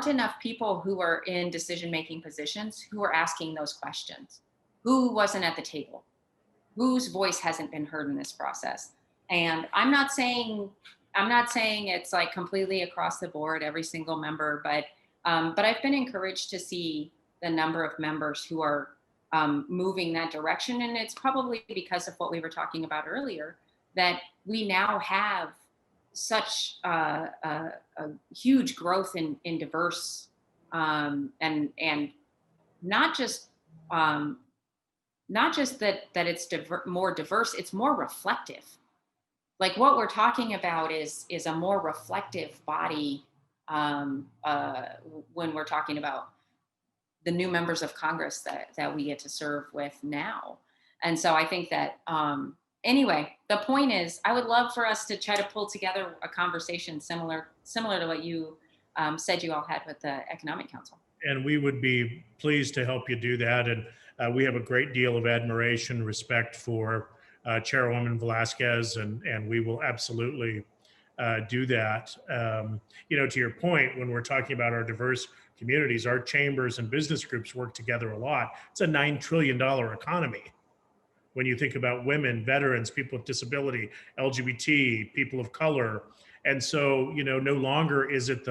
enough people who were in decision-making positions who were asking those questions. Who wasn't at the table? Whose voice hasn't been heard in this process? And I'm not saying it's like completely across the board, every single member, but I've been encouraged to see the number of members who are moving that direction. And it's probably because of what we were talking about earlier, that we now have such a huge growth in diverse and not just that it's more diverse, it's more reflective. Like what we're talking about is a more reflective body when we're talking about the new members of Congress that we get to serve with now. And so I think that anyway, the point is, I would love for us to try to pull together a conversation similar to what you said you all had with the Economic Council. And we would be pleased to help you do that. And we have a great deal of admiration, respect for Chairwoman Velasquez, and we will absolutely do that. To your point, when we're talking about our diverse communities, our chambers and business groups work together a lot. It's a $9 trillion economy. When you think about women, veterans, people with disability, LGBT, people of color. And so, no longer is it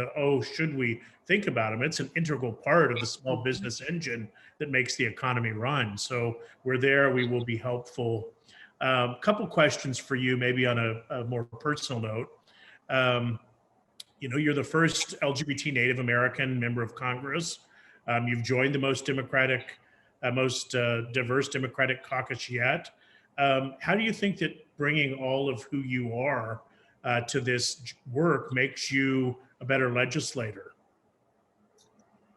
should we think about them? It's an integral part of the small business engine that makes the economy run. So we're there, we will be helpful. Couple questions for you, maybe on a more personal note. You're the first LGBT Native American member of Congress. You've joined the most diverse Democratic caucus yet. How do you think that bringing all of who you are to this work makes you a better legislator?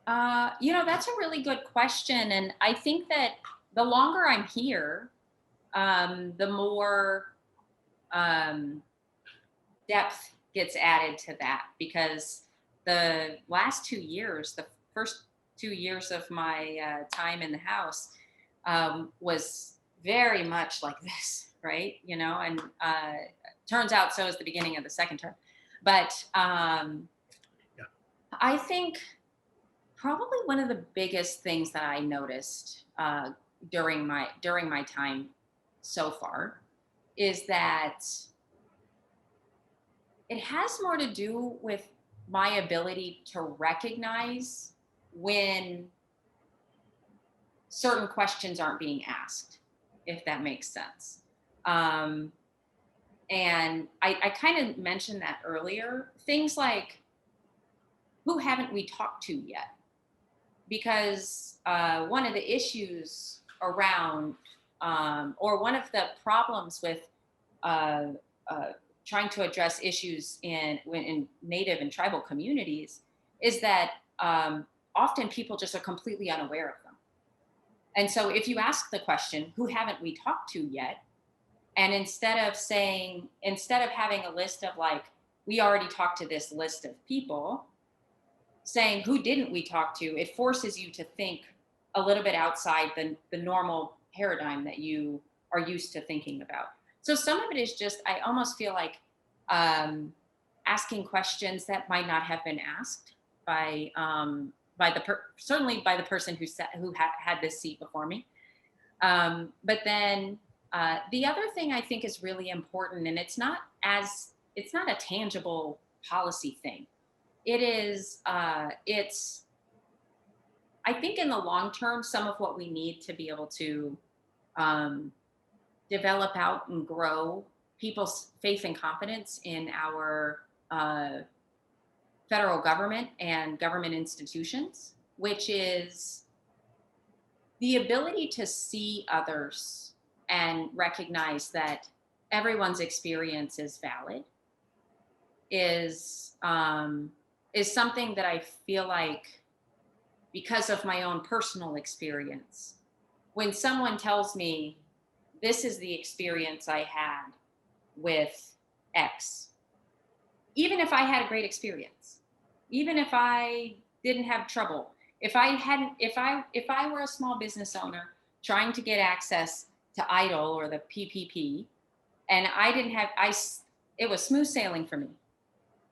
That's a really good question. And I think that the longer I'm here, the more depth gets added to that, because the last 2 years, the first 2 years of my time in the House was very much like this, right? And turns out so is the beginning of the second term. But I think probably one of the biggest things that I noticed during my time so far is that it has more to do with my ability to recognize when certain questions aren't being asked, if that makes sense. And I kind of mentioned that earlier. Things like, who haven't we talked to yet? Because one of the issues around, or one of the problems with trying to address issues in Native and tribal communities is that often people just are completely unaware of them. And so if you ask the question, who haven't we talked to yet? And instead of having a list of like, we already talked to this list of people, saying who didn't we talk to, it forces you to think a little bit outside the normal paradigm that you are used to thinking about. So some of it is just, I almost feel like asking questions that might not have been asked by certainly by the person who had this seat before me. But then the other thing I think is really important, and it's not a tangible policy thing. It is, I think in the long term, some of what we need to be able to develop out and grow people's faith and confidence in our federal government and government institutions, which is the ability to see others and recognize that everyone's experience is valid, is something that I feel like, because of my own personal experience, when someone tells me this is the experience I had with X, even if I had a great experience, even if I didn't have trouble, if I were a small business owner trying to get access to EIDL or the PPP, and it was smooth sailing for me.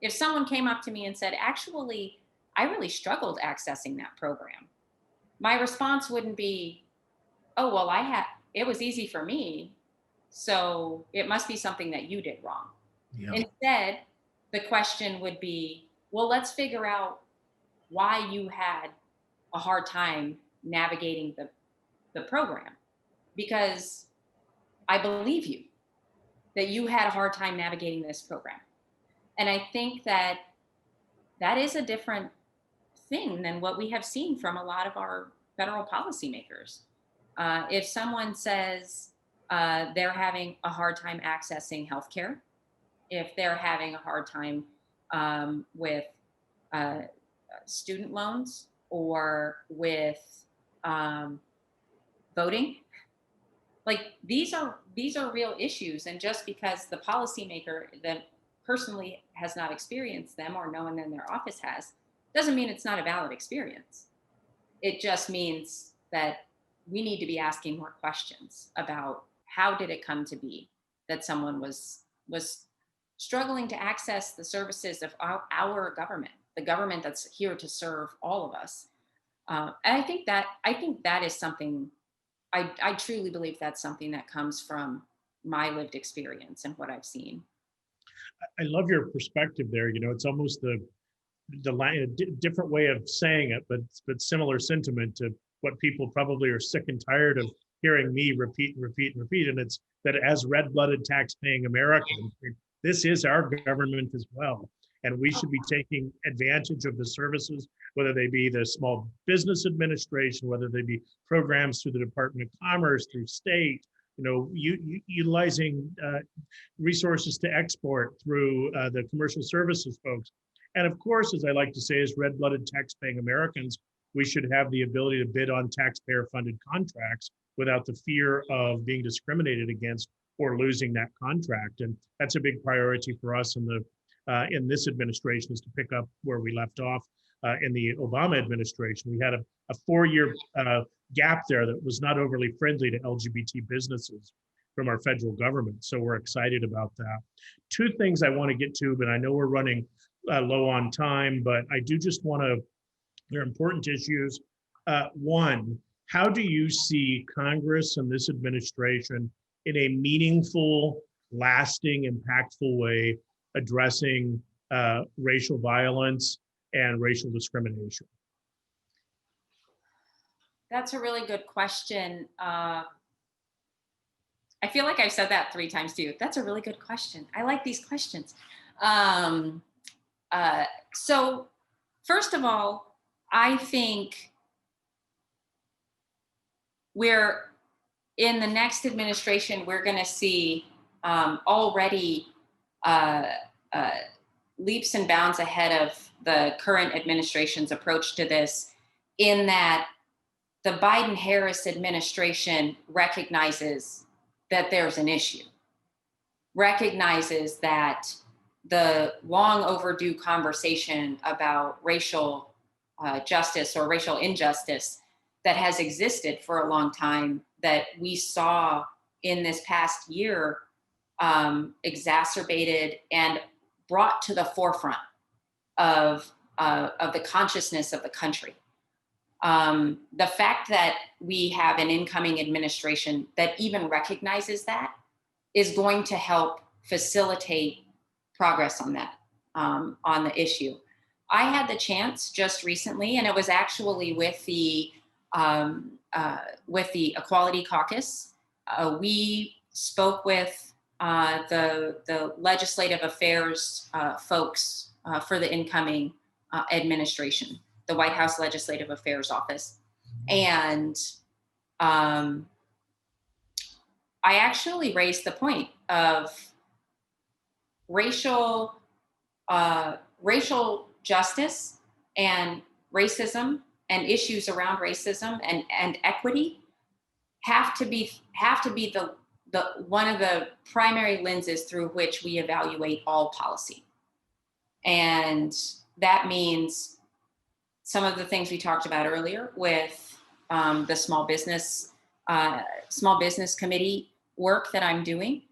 If someone came up to me and said, actually, I really struggled accessing that program, my response wouldn't be, oh, well, it was easy for me, so it must be something that you did wrong. Yeah. Instead, the question would be, well, let's figure out why you had a hard time navigating the program, because I believe you that you had a hard time navigating this program. And I think that is a different thing than what we have seen from a lot of our federal policymakers. If someone says they're having a hard time accessing healthcare, if they're having a hard time with student loans or with voting, like these are real issues. And just because the policymaker that personally has not experienced them, or no one in their office has, doesn't mean it's not a valid experience. It just means that we need to be asking more questions about how did it come to be that someone was struggling to access the services of our government, the government that's here to serve all of us. And I think that is something, I truly believe that's something that comes from my lived experience and what I've seen. I love your perspective there. You know, it's almost the different way of saying it, but similar sentiment to what people probably are sick and tired of hearing me repeat. And it's that as red-blooded tax-paying Americans, this is our government as well. And we should be taking advantage of the services, whether they be the Small Business Administration, whether they be programs through the Department of Commerce, through state, utilizing resources to export through the commercial services folks. And of course, as I like to say, as red-blooded tax-paying Americans, we should have the ability to bid on taxpayer-funded contracts without the fear of being discriminated against or losing that contract. And that's a big priority for us in this administration, is to pick up where we left off in the Obama administration. We had a 4-year gap there that was not overly friendly to LGBT businesses from our federal government. So we're excited about that. 2 things I want to get to, but I know we're running low on time, but I do just want to, they're important issues. One, how do you see Congress and this administration in a meaningful, lasting, impactful way addressing racial violence and racial discrimination? That's a really good question. I I feel like I've said that 3 times too. That's a really good question. I like these questions. So first of all, I think we're in the next administration, we're going to see already leaps and bounds ahead of the current administration's approach to this, in that the Biden-Harris administration recognizes that there's an issue, recognizes that the long overdue conversation about racial justice or racial injustice that has existed for a long time, that we saw in this past year, exacerbated and brought to the forefront of the consciousness of the country. The fact that we have an incoming administration that even recognizes that is going to help facilitate progress on that, on the issue. I had the chance just recently, and it was actually with the Equality Caucus. We spoke with the legislative affairs folks for the incoming administration, the White House Legislative Affairs Office. And I actually raised the point of racial justice and racism and issues around racism and equity have to be the one of the primary lenses through which we evaluate all policy. And that means some of the things we talked about earlier with the small business committee work that I'm doing,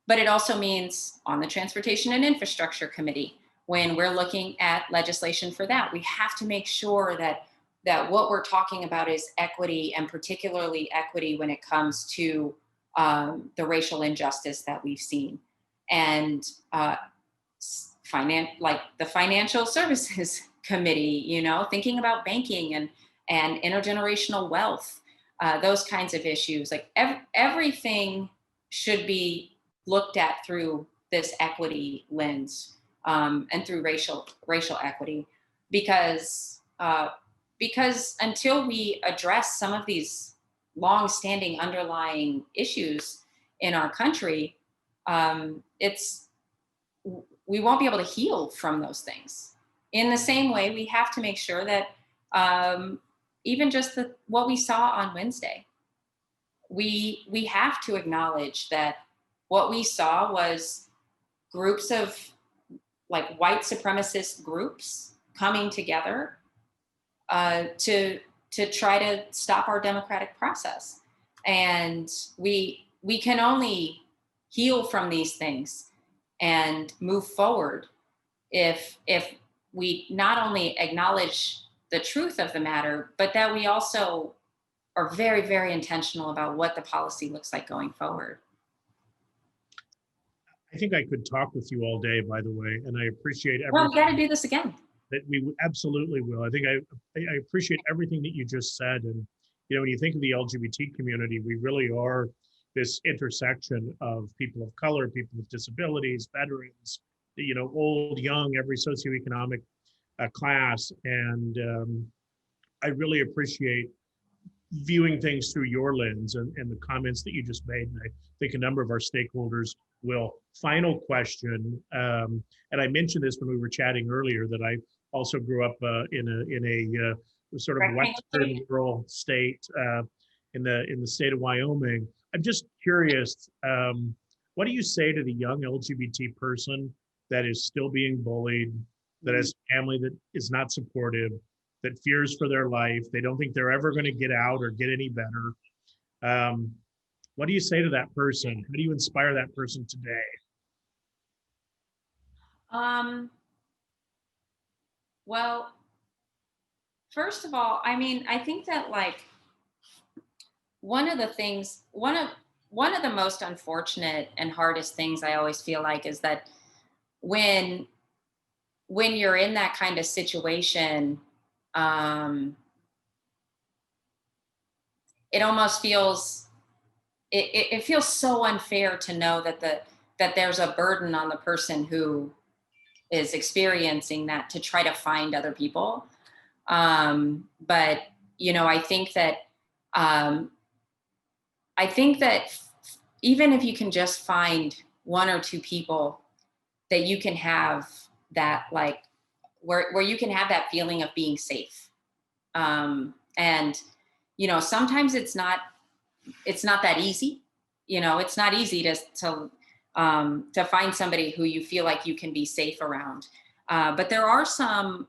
but it also means on the Transportation and Infrastructure Committee, when we're looking at legislation for that, we have to make sure that what we're talking about is equity, and particularly equity when it comes to the racial injustice that we've seen. And like the Financial Services Committee, thinking about banking and intergenerational wealth, those kinds of issues. Like everything should be looked at through this equity lens, and through racial equity, because until we address some of these long-standing underlying issues in our country, we won't be able to heal from those things. In the same way, we have to make sure that even just what we saw on Wednesday, we have to acknowledge that what we saw was groups of like white supremacist groups coming together to try to stop our democratic process. And we can only heal from these things and move forward if we not only acknowledge the truth of the matter, but that we also are very, very intentional about what the policy looks like going forward. I think I could talk with you all day, by the way, and I appreciate everything. Well, we got to do this again. That we absolutely will. I think I appreciate everything that you just said. And, when you think of the LGBT community, we really are this intersection of people of color, people with disabilities, veterans, old, young, every socioeconomic class. And I really appreciate viewing things through your lens and the comments that you just made. And I think a number of our stakeholders will. Final question, and I mentioned this when we were chatting earlier, that I also grew up in a sort of western rural state in the state of Wyoming. I'm just curious, what do you say to the young LGBT person that is still being bullied, that has a family that is not supportive, that fears for their life, they don't think they're ever going to get out or get any better? What do you say to that person? How do you inspire that person today? Well, first of all, I think that one of the most unfortunate and hardest things I always feel like is that when you're in that kind of situation, it almost feels it feels so unfair to know that there's a burden on the person who is experiencing that to try to find other people. But I think that even if you can just find one or two people that you can have that, like, where you can have that feeling of being safe. And sometimes it's not that easy. It's not easy to find somebody who you feel like you can be safe around. But there are some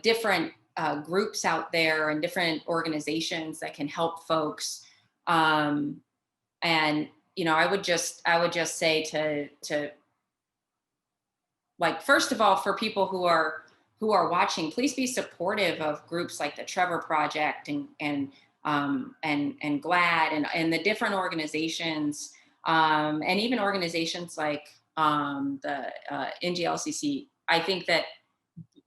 different groups out there and different organizations that can help folks. And I would just say to like, first of all, for people who are watching, please be supportive of groups like the Trevor Project and GLAAD and the different organizations, and even organizations like the NGLCC. I think that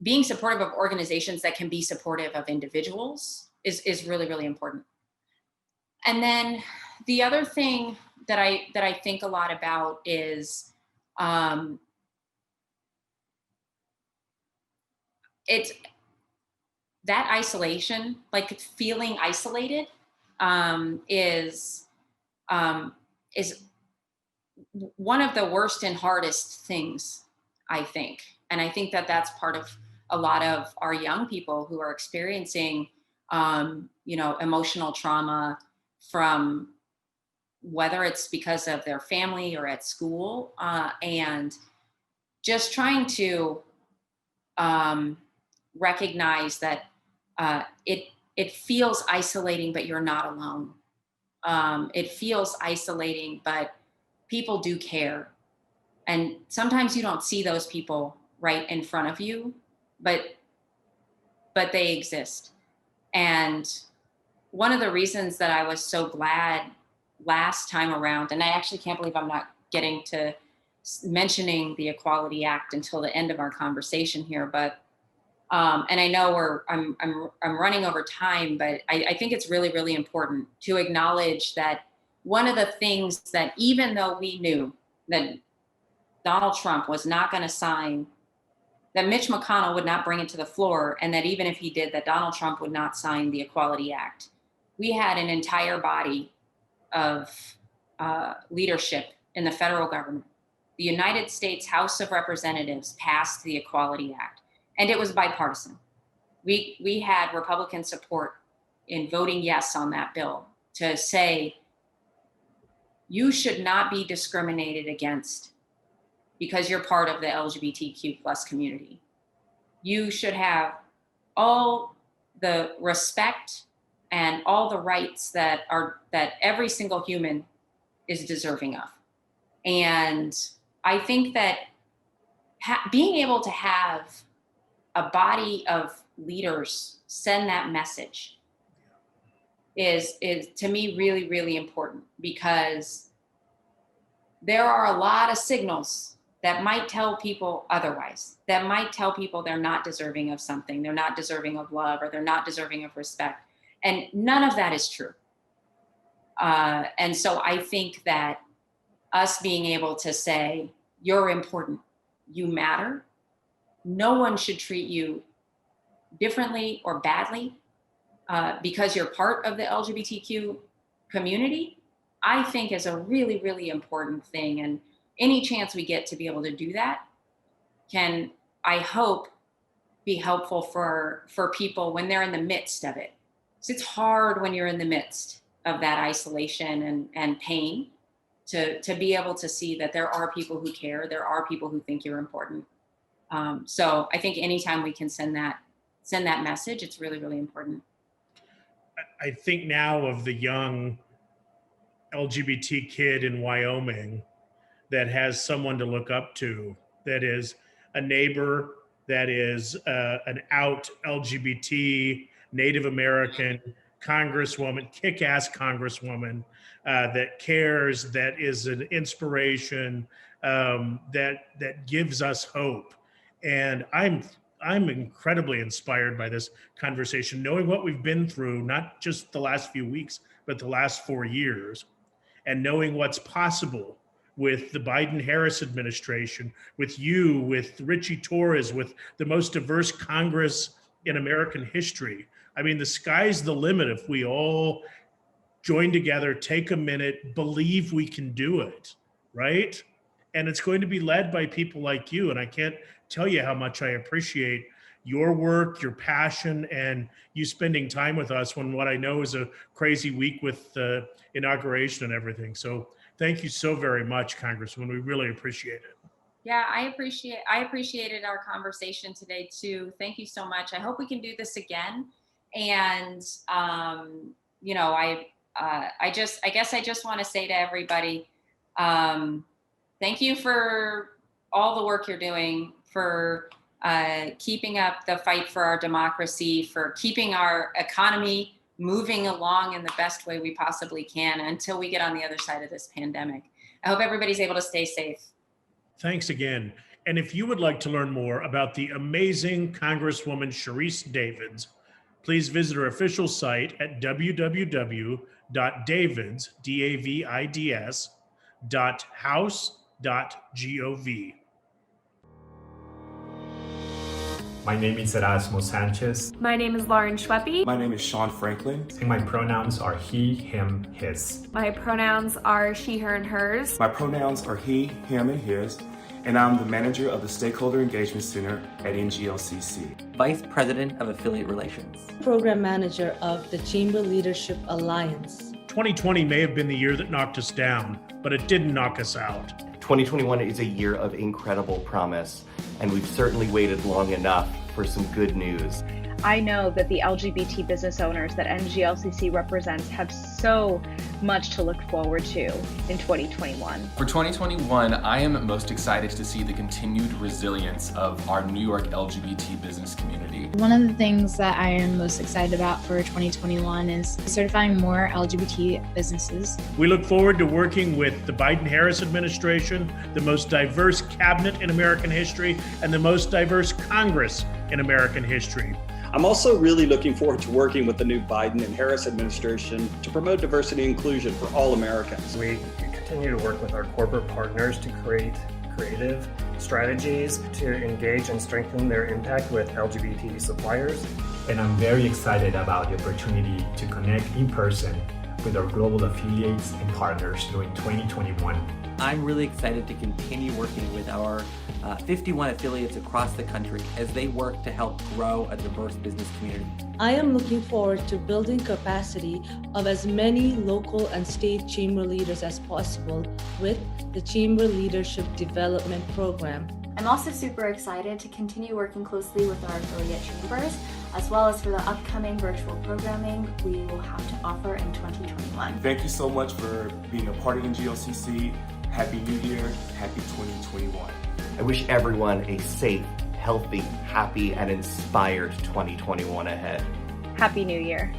being supportive of organizations that can be supportive of individuals is really, really important. And then the other thing that I think a lot about is it's that isolation, like feeling isolated, is one of the worst and hardest things, I think. And I think that that's part of a lot of our young people who are experiencing, emotional trauma from whether it's because of their family or at school, and just trying to recognize that it feels isolating, but you're not alone. It feels isolating, but people do care. And sometimes you don't see those people right in front of you, but they exist. And one of the reasons that I was so glad last time around, and I actually can't believe I'm not getting to mentioning the Equality Act until the end of our conversation here, but and I know I'm running over time, but I think it's really, really important to acknowledge that one of the things that, even though we knew that Donald Trump was not going to sign, that Mitch McConnell would not bring it to the floor, and that even if he did, that Donald Trump would not sign the Equality Act, we had an entire body of leadership in the federal government. The United States House of Representatives passed the Equality Act, and it was bipartisan. We had Republican support in voting yes on that bill to say you should not be discriminated against because you're part of the LGBTQ plus community. You should have all the respect and all the rights that every single human is deserving of. And I think that being able to have a body of leaders send that message is to me really, really important, because there are a lot of signals that might tell people otherwise, that might tell people they're not deserving of something, they're not deserving of love, or they're not deserving of respect. And none of that is true. And so I think that us being able to say, you're important, you matter, no one should treat you differently or badly because you're part of the LGBTQ community, I think is a really, really important thing. And any chance we get to be able to do that can, I hope, be helpful for people when they're in the midst of it. So it's hard when you're in the midst of that isolation and pain to be able to see that there are people who care, there are people who think you're important. So I think anytime we can send that message, it's really, really important. I think now of the young LGBT kid in Wyoming that has someone to look up to, that is a neighbor, that is an out LGBT Native American Congresswoman, kick-ass Congresswoman that cares, that is an inspiration, that gives us hope. And I'm I'm incredibly inspired by this conversation, knowing what we've been through, not just the last few weeks, but the last 4 years, and knowing what's possible with the Biden-Harris administration, with you, with Richie Torres, with the most diverse Congress in American history. I mean, the sky's the limit if we all join together, take a minute, believe we can do it, right? And it's going to be led by people like you. And I can't tell you how much I appreciate your work, your passion, and you spending time with us when what I know is a crazy week with the inauguration and everything. So thank you so very much, Congresswoman. We really appreciate it. Yeah, I appreciated our conversation today too. Thank you so much. I hope we can do this again. And you know, I guess I just want to say to everybody, thank you for all the work you're doing, for keeping up the fight for our democracy, for keeping our economy moving along in the best way we possibly can until we get on the other side of this pandemic. I hope everybody's able to stay safe. Thanks again. And if you would like to learn more about the amazing Congresswoman Charisse Davids, please visit her official site at www.davids.house.gov. My name is Erasmo Sanchez. My name is Lauren Schweppe. My name is Sean Franklin. And my pronouns are he, him, his. My pronouns are she, her, and hers. My pronouns are he, him, and his. And I'm the manager of the Stakeholder Engagement Center at NGLCC. Vice President of Affiliate Relations. Program Manager of the Chamber Leadership Alliance. 2020 may have been the year that knocked us down, but it didn't knock us out. 2021 is a year of incredible promise, and we've certainly waited long enough for some good news. I know that the LGBT business owners that NGLCC represents have so much to look forward to in 2021. For 2021, I am most excited to see the continued resilience of our New York LGBT business community. One of the things that I am most excited about for 2021 is certifying more LGBT businesses. We look forward to working with the Biden-Harris administration, the most diverse cabinet in American history, and the most diverse Congress in American history. I'm also really looking forward to working with the new Biden and Harris administration to promote diversity and inclusion for all Americans. We continue to work with our corporate partners to create creative strategies to engage and strengthen their impact with LGBT suppliers. And I'm very excited about the opportunity to connect in person with our global affiliates and partners during 2021. I'm really excited to continue working with our 51 affiliates across the country as they work to help grow a diverse business community. I am looking forward to building capacity of as many local and state chamber leaders as possible with the Chamber Leadership Development Program. I'm also super excited to continue working closely with our affiliate chambers, as well as for the upcoming virtual programming we will have to offer in 2021. Thank you so much for being a part of NGLCC. Happy New Year, happy 2021. I wish everyone a safe, healthy, happy, and inspired 2021 ahead. Happy New Year.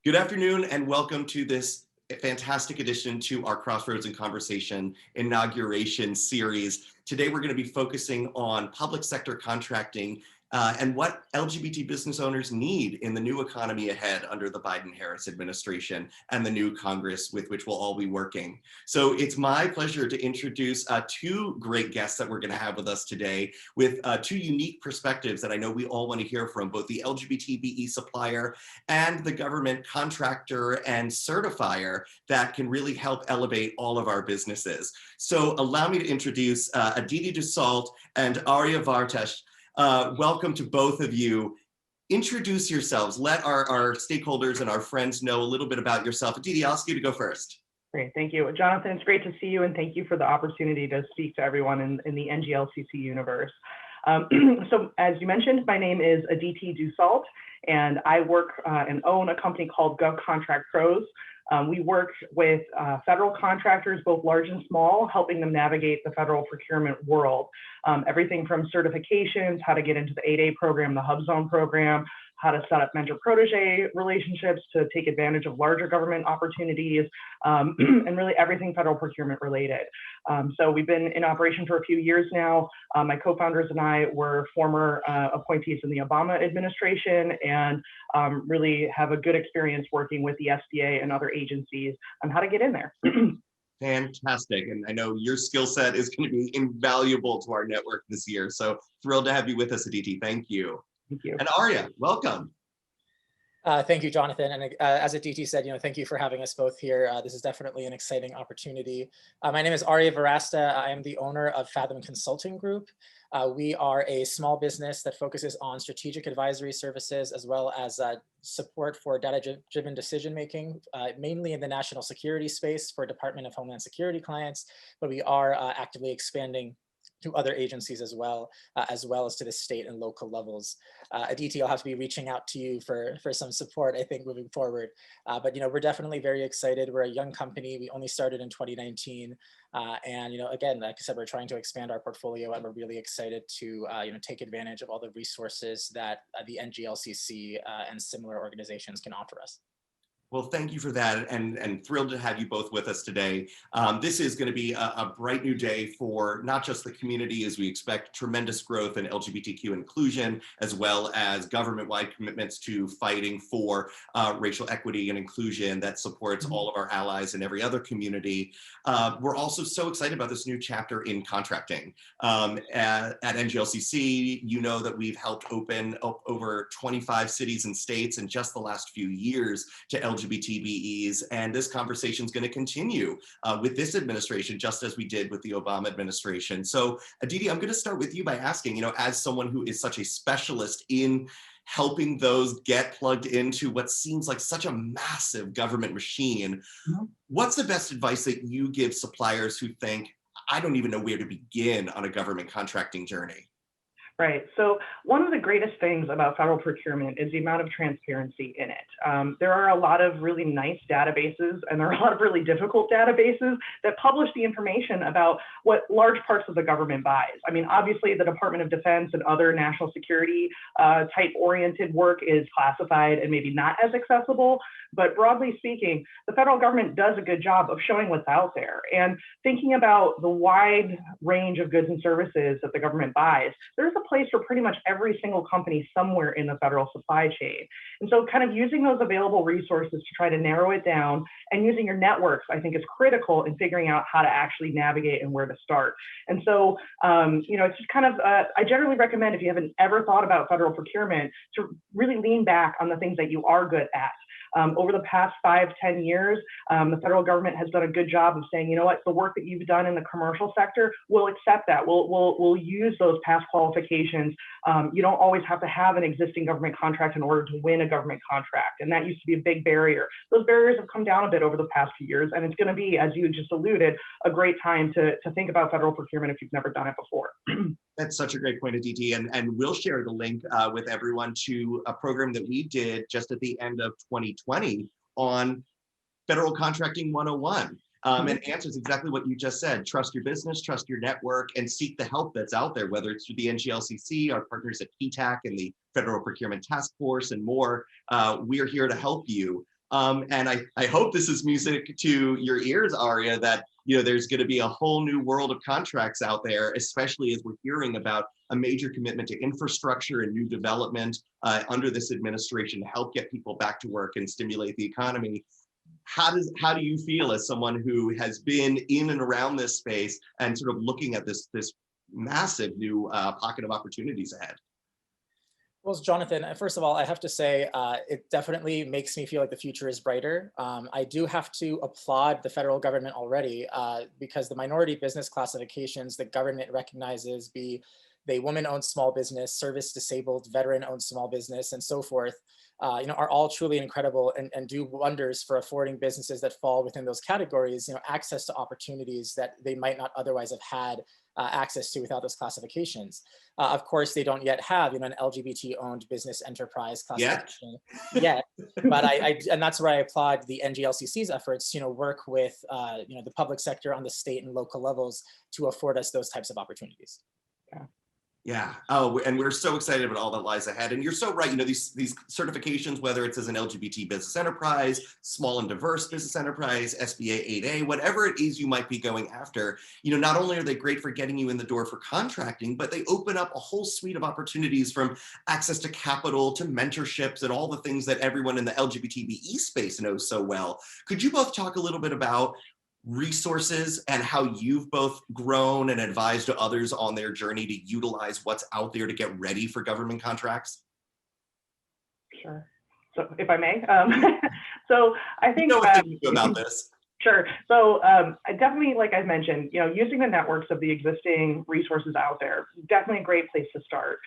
Good afternoon and welcome to this fantastic addition to our Crossroads and Conversation inauguration series. Today we're going to be focusing on public sector contracting and what LGBT business owners need in the new economy ahead under the Biden-Harris administration and the new Congress with which we'll all be working. So it's my pleasure to introduce two great guests that we're going to have with us today with two unique perspectives that I know we all want to hear from, both the LGBT BE supplier and the government contractor and certifier that can really help elevate all of our businesses. So allow me to introduce Aditi Dussault and Arya Vartesh. Welcome to both of you. Introduce yourselves. Let our stakeholders and our friends know a little bit about yourself. Aditi, I'll ask you to go first. Great, thank you. Jonathan, it's great to see you and thank you for the opportunity to speak to everyone in the NGLCC universe. So as you mentioned, my name is Aditi Dussault and I work and own a company called GovContract Pros. We work with federal contractors, both large and small, helping them navigate the federal procurement world. Everything from certifications, how to get into the 8A program, the HubZone program, how to set up mentor-protege relationships to take advantage of larger government opportunities, and really everything federal procurement related. So we've been in operation for a few years now. My co-founders and I were former appointees in the Obama administration, and really have a good experience working with the SBA and other agencies on how to get in there. Fantastic. And I know your skill set is going to be invaluable to our network this year. So thrilled to have you with us, Aditi. Thank you. Thank you. And Arya, welcome. Thank you, Jonathan. And as Aditi said, thank you for having us both here. This is definitely an exciting opportunity. My name is Arya Virasta. I am the owner of Fathom Consulting Group. We are a small business that focuses on strategic advisory services as well as support for data-driven decision-making, mainly in the national security space for Department of Homeland Security clients, but we are actively expanding to other agencies as well as to the state and local levels. Aditi, I'll have to be reaching out to you for some support, I think, moving forward. But we're definitely very excited. We're a young company. We only started in 2019. And again, like I said, we're trying to expand our portfolio, and we're really excited to take advantage of all the resources that the NGLCC and similar organizations can offer us. Well, thank you for that, and thrilled to have you both with us today. This is going to be a bright new day for not just the community, as we expect tremendous growth in LGBTQ inclusion, as well as government-wide commitments to fighting for racial equity and inclusion that supports all of our allies and every other community. We're also so excited about this new chapter in contracting. At NGLCC, you know that we've helped open up over 25 cities and states in just the last few years to LGBTBEs, and this conversation is going to continue with this administration, just as we did with the Obama administration. So, Aditi, I'm going to start with you by asking, as someone who is such a specialist in helping those get plugged into what seems like such a massive government machine, what's the best advice that you give suppliers who think, I don't even know where to begin on a government contracting journey? Right. So one of the greatest things about federal procurement is the amount of transparency in it. There are a lot of really nice databases, and there are a lot of really difficult databases that publish the information about what large parts of the government buys. I mean, obviously, the Department of Defense and other national security type oriented work is classified and maybe not as accessible. But broadly speaking, the federal government does a good job of showing what's out there. And thinking about the wide range of goods and services that the government buys, there's a place for pretty much every single company somewhere in the federal supply chain. And so kind of using those available resources to try to narrow it down and using your networks, I think, is critical in figuring out how to actually navigate and where to start. And so, it's just kind of, I generally recommend, if you haven't ever thought about federal procurement, to really lean back on the things that you are good at. Over the past 5-10 years, the federal government has done a good job of saying, you know what, the work that you've done in the commercial sector, we'll accept that. We'll use those past qualifications. You don't always have to have an existing government contract in order to win a government contract. And that used to be a big barrier. Those barriers have come down a bit over the past few years. And it's going to be, as you just alluded, a great time to think about federal procurement if you've never done it before. That's such a great point, Aditi, and we'll share the link with everyone to a program that we did just at the end of 2020 on Federal Contracting 101. And answers exactly what you just said. Trust your business, trust your network, and seek the help that's out there, whether it's through the NGLCC, our partners at PTAC and the Federal Procurement Task Force and more. We're here to help you. And I hope this is music to your ears, Arya, that there's going to be a whole new world of contracts out there, especially as we're hearing about a major commitment to infrastructure and new development under this administration to help get people back to work and stimulate the economy. How do you feel as someone who has been in and around this space and sort of looking at this massive new pocket of opportunities ahead? Well, Jonathan, first of all, I have to say it definitely makes me feel like the future is brighter. I do have to applaud the federal government already because the minority business classifications the government recognizes, be they woman-owned small business, service-disabled, veteran-owned small business, and so forth, are all truly incredible and do wonders for affording businesses that fall within those categories, access to opportunities that they might not otherwise have had access to without those classifications. Of course, they don't yet have, an LGBT-owned business enterprise classification yet. But and that's where I applaud the NGLCC's efforts, work with, the public sector on the state and local levels to afford us those types of opportunities. Yeah. Yeah. Oh, and we're so excited about all that lies ahead. And you're so right. You know, these certifications, whether it's as an LGBT business enterprise, small and diverse business enterprise, SBA 8A, whatever it is you might be going after, you know, not only are they great for getting you in the door for contracting, but they open up a whole suite of opportunities, from access to capital to mentorships and all the things that everyone in the LGBTBE space knows so well. Could you both talk a little bit about resources and how you've both grown and advised others on their journey to utilize what's out there to get ready for government contracts? Sure. So if I may, so I think about this. Sure. So I definitely, like I mentioned, you know, using the networks of the existing resources out there, definitely a great place to start.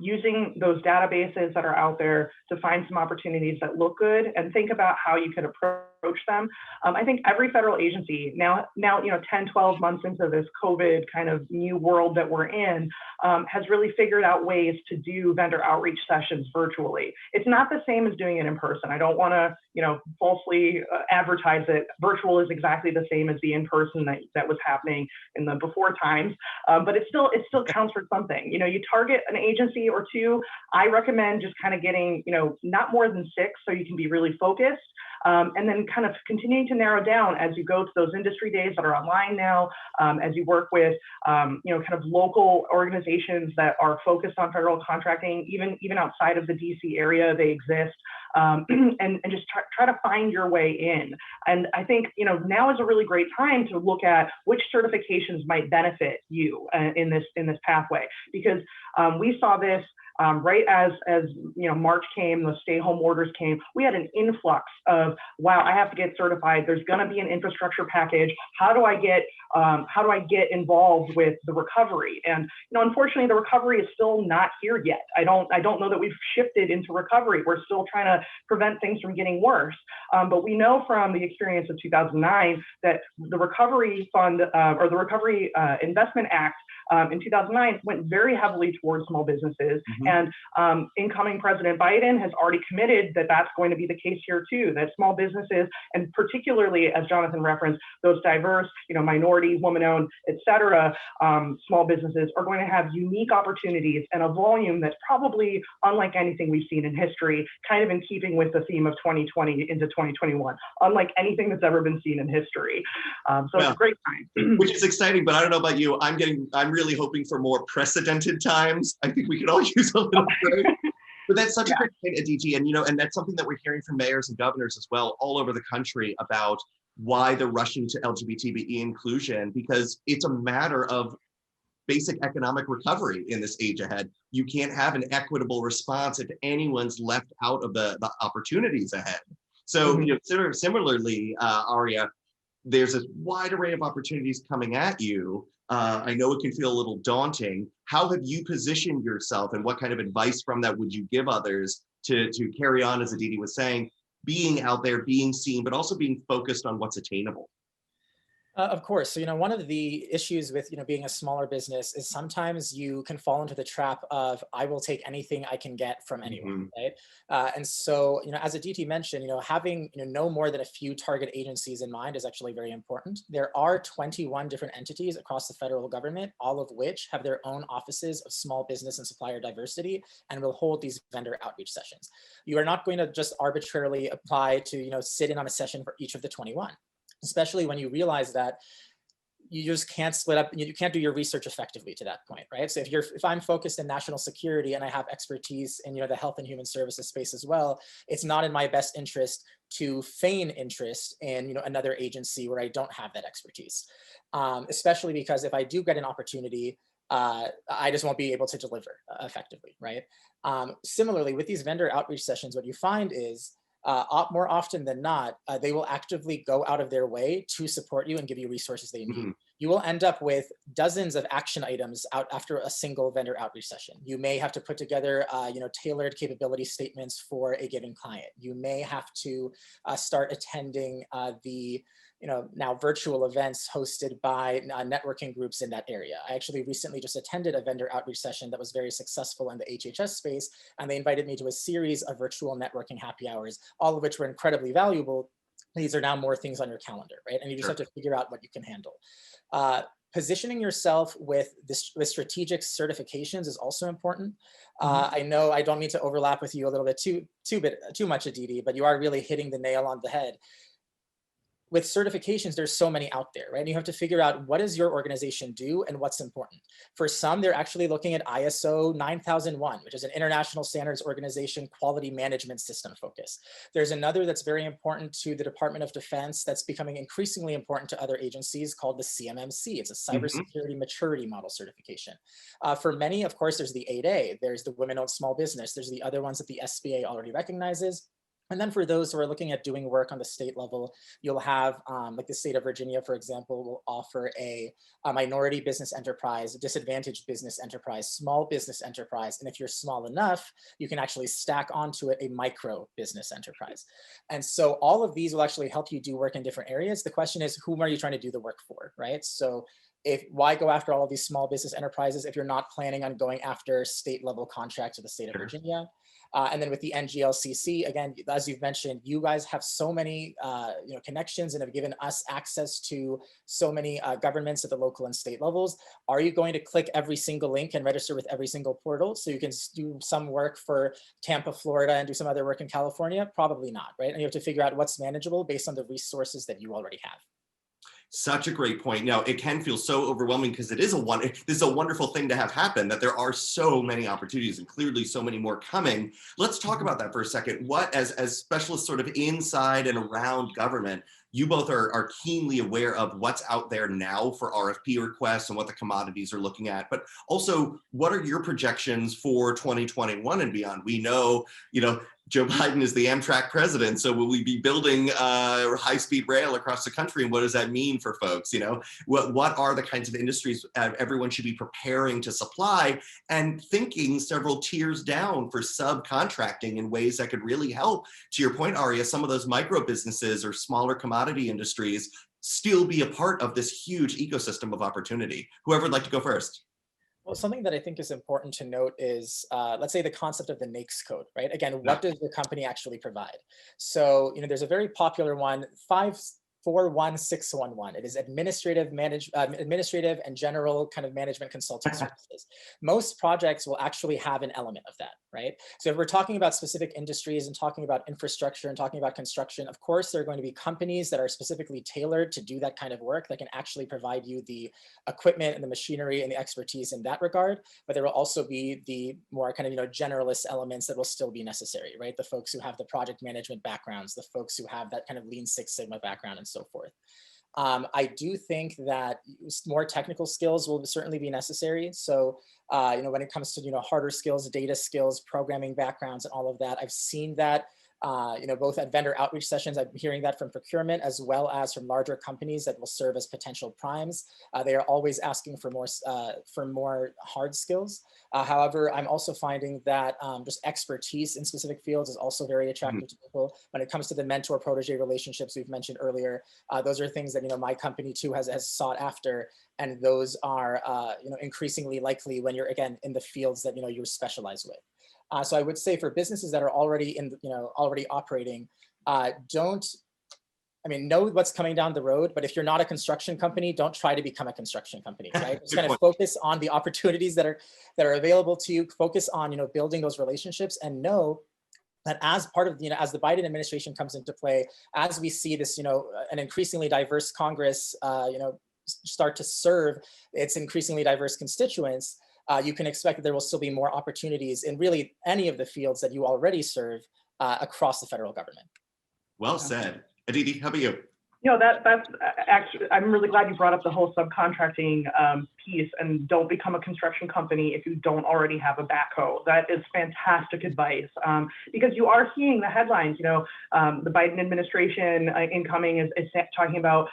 Using those databases that are out there to find some opportunities that look good and think about how you can approach them. I think every federal agency now, you know, 10, 12 months into this COVID kind of new world that we're in, has really figured out ways to do vendor outreach sessions virtually. It's not the same as doing it in person. I don't want to, you know, falsely advertise it. Virtual is exactly the same as the in-person that was happening in the before times, but it still counts for something. You know, you target an agency or two. I recommend just kind of getting, you know, not more than 6, so you can be really focused. And then kind of continuing to narrow down as you go to those industry days that are online now, as you work with, you know, kind of local organizations that are focused on federal contracting, even outside of the DC area, they exist, and just try to find your way in. And I think, you know, now is a really great time to look at which certifications might benefit you in this pathway, because we saw this right as you know, March came, the stay-home orders came. We had an influx of, wow, I have to get certified. There's going to be an infrastructure package. How do I get involved with the recovery? And you know, unfortunately, the recovery is still not here yet. I don't know that we've shifted into recovery. We're still trying to prevent things from getting worse. But we know from the experience of 2009 that the Recovery Fund or the Recovery Investment Act in 2009 went very heavily towards small businesses. And incoming President Biden has already committed that that's going to be the case here too, that small businesses, and particularly, as Jonathan referenced, those diverse, you know, minority, woman-owned, et cetera, small businesses are going to have unique opportunities and a volume that's probably unlike anything we've seen in history, kind of in keeping with the theme of 2020 into 2021, unlike anything that's ever been seen in history. So it's a great time. Which is exciting, but I don't know about you. I'm really hoping for more precedented times. I think we could all use a little break. But that's such a great point, Aditi, and you know, and that's something that we're hearing from mayors and governors as well, all over the country, about why they're rushing to LGBTBE inclusion, because it's a matter of basic economic recovery in this age ahead. You can't have an equitable response if anyone's left out of the opportunities ahead. So, you know, similarly, Aria, there's a wide array of opportunities coming at you. I know it can feel a little daunting. How have you positioned yourself, and what kind of advice from that would you give others to carry on, as Aditi was saying, being out there, being seen, but also being focused on what's attainable? Of course. So, you know, one of the issues with, you know, being a smaller business is sometimes you can fall into the trap of, I will take anything I can get from anyone, right? And so, you know, as Aditi mentioned, you know, having, you know, no more than a few target agencies in mind is actually very important. There are 21 different entities across the federal government, all of which have their own offices of small business and supplier diversity, and will hold these vendor outreach sessions. You are not going to just arbitrarily apply to, you know, sit in on a session for each of the 21. Especially when you realize that you just can't split up, you can't do your research effectively to that point, right? So if I'm focused in national security and I have expertise in, you know, the health and human services space as well, it's not in my best interest to feign interest in, you know, another agency where I don't have that expertise, especially because if I do get an opportunity, I just won't be able to deliver effectively, right? Similarly, with these vendor outreach sessions, what you find is, more often than not, they will actively go out of their way to support you and give you resources they need. You will end up with dozens of action items out after a single vendor outreach session. You may have to put together, you know, tailored capability statements for a given client. You may have to start attending the, you know, now virtual events hosted by networking groups in that area. I actually recently just attended a vendor outreach session that was very successful in the HHS space, and they invited me to a series of virtual networking happy hours, all of which were incredibly valuable. These are now more things on your calendar, right? And you just have to figure out what you can handle. positioning yourself with strategic certifications is also important. I know I don't mean to overlap with you a little bit too much, Aditi, but you are really hitting the nail on the head. With certifications, there's so many out there, right? And you have to figure out what does your organization do and what's important. For some, they're actually looking at ISO 9001, which is an international standards organization quality management system focus. There's another that's very important to the Department of Defense that's becoming increasingly important to other agencies called the CMMC. It's a cybersecurity maturity model certification. For many, of course, there's the 8A, there's the women-owned small business, there's the other ones that the SBA already recognizes. And then for those who are looking at doing work on the state level, you'll have, like the state of Virginia, for example, will offer a minority business enterprise, a disadvantaged business enterprise, small business enterprise. And if you're small enough, you can actually stack onto it a micro business enterprise. And so all of these will actually help you do work in different areas. The question is, whom are you trying to do the work for, right? So why go after all of these small business enterprises if you're not planning on going after state level contracts with the state of Virginia? And then with the NGLCC, again, as you've mentioned, you guys have so many connections and have given us access to so many governments at the local and state levels. Are you going to click every single link and register with every single portal so you can do some work for Tampa, Florida, and do some other work in California? Probably not, right? And you have to figure out what's manageable based on the resources that you already have. Such a great point. Now, it can feel so overwhelming because this is a wonderful thing to have happen, that there are so many opportunities and clearly so many more coming. Let's talk about that for a second. What, as specialists sort of inside and around government, you both are keenly aware of what's out there now for RFP requests and what the commodities are looking at, but also what are your projections for 2021 and beyond? We know, Joe Biden is the Amtrak president, so will we be building high-speed rail across the country, and what does that mean for folks? What are the kinds of industries everyone should be preparing to supply, and thinking several tiers down for subcontracting in ways that could really help, to your point, Aria, some of those micro businesses or smaller commodity industries still be a part of this huge ecosystem of opportunity. Whoever would like to go first? Well, something that I think is important to note is, let's say the concept of the NAICS code, right? Again, what does your company actually provide? So, there's a very popular one, 41611. It is administrative and general kind of management consulting services. Most projects will actually have an element of that, right? So if we're talking about specific industries and talking about infrastructure and talking about construction, of course, there are going to be companies that are specifically tailored to do that kind of work that can actually provide you the equipment and the machinery and the expertise in that regard. But there will also be the more kind of, generalist elements that will still be necessary, right? The folks who have the project management backgrounds, the folks who have that kind of Lean Six Sigma background and so forth. I do think that more technical skills will certainly be necessary. So, when it comes to, harder skills, data skills, programming backgrounds, and all of that, I've seen that, both at vendor outreach sessions, I'm hearing that from procurement, as well as from larger companies that will serve as potential primes. They are always asking for more hard skills. However, I'm also finding that just expertise in specific fields is also very attractive to people. When it comes to the mentor-protege relationships we've mentioned earlier, those are things that my company too has sought after, and those are increasingly likely when you're again in the fields that you specialize with. So I would say for businesses that are already already operating, know what's coming down the road, but if you're not a construction company, don't try to become a construction company, right? Just kind of focus on the opportunities that are available to you, focus on, building those relationships, and know that as part of, as the Biden administration comes into play, as we see this, an increasingly diverse Congress, start to serve its increasingly diverse constituents, you can expect that there will still be more opportunities in really any of the fields that you already serve across the federal government. Well said. Aditi, how about you? That's actually, I'm really glad you brought up the whole subcontracting piece, and don't become a construction company if you don't already have a backhoe. That is fantastic advice, because you are seeing the headlines, the Biden administration incoming is talking about,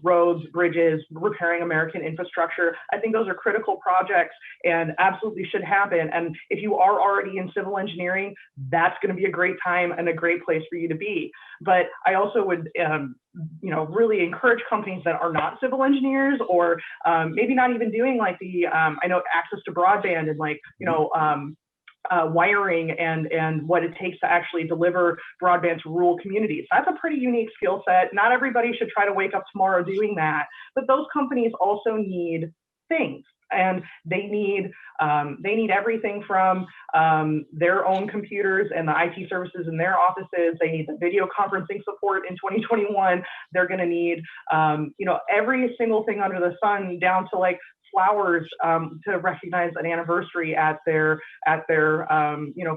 roads, bridges, repairing American infrastructure. I think those are critical projects and absolutely should happen. And if you are already in civil engineering, that's going to be a great time and a great place for you to be. But I also would, really encourage companies that are not civil engineers, or maybe not even doing like the, I know access to broadband and like, wiring and what it takes to actually deliver broadband to rural communities. That's a pretty unique skill set. Not everybody should try to wake up tomorrow doing that, but those companies also need things. And they need everything from their own computers and the IT services in their offices. They need the video conferencing support in 2021. They're going to need, every single thing under the sun, down to like flowers to recognize an anniversary at their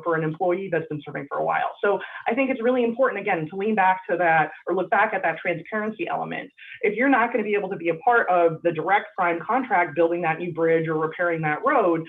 for an employee that's been serving for a while. So I think it's really important, again, to lean back to that or look back at that transparency element. If you're not going to be able to be a part of the direct prime contract building that new bridge or repairing that road,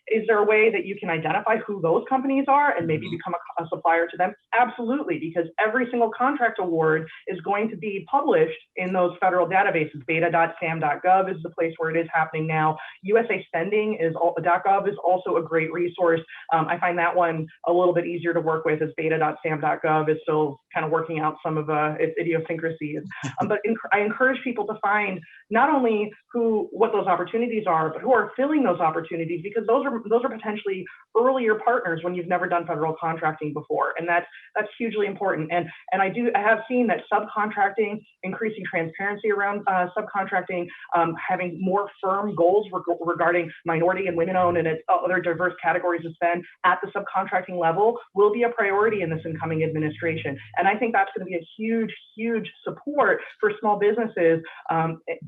is there a way that you can identify who those companies are and maybe become a supplier to them? Absolutely, because every single contract award is going to be published in those federal databases. Beta.sam.gov is the place where it is happening now. USA Spending .gov is also a great resource. I find that one a little bit easier to work with, as beta.sam.gov is still kind of working out some of its idiosyncrasies. But I encourage people to find not only what those opportunities are, but who are filling those opportunities, because those are potentially earlier partners when you've never done federal contracting before, and that's hugely important. And I have seen that subcontracting, increasing transparency around subcontracting, having more firm goals regarding minority and women-owned and other diverse categories of spend at the subcontracting level will be a priority in this incoming administration. And I think that's going to be a huge, huge support for small businesses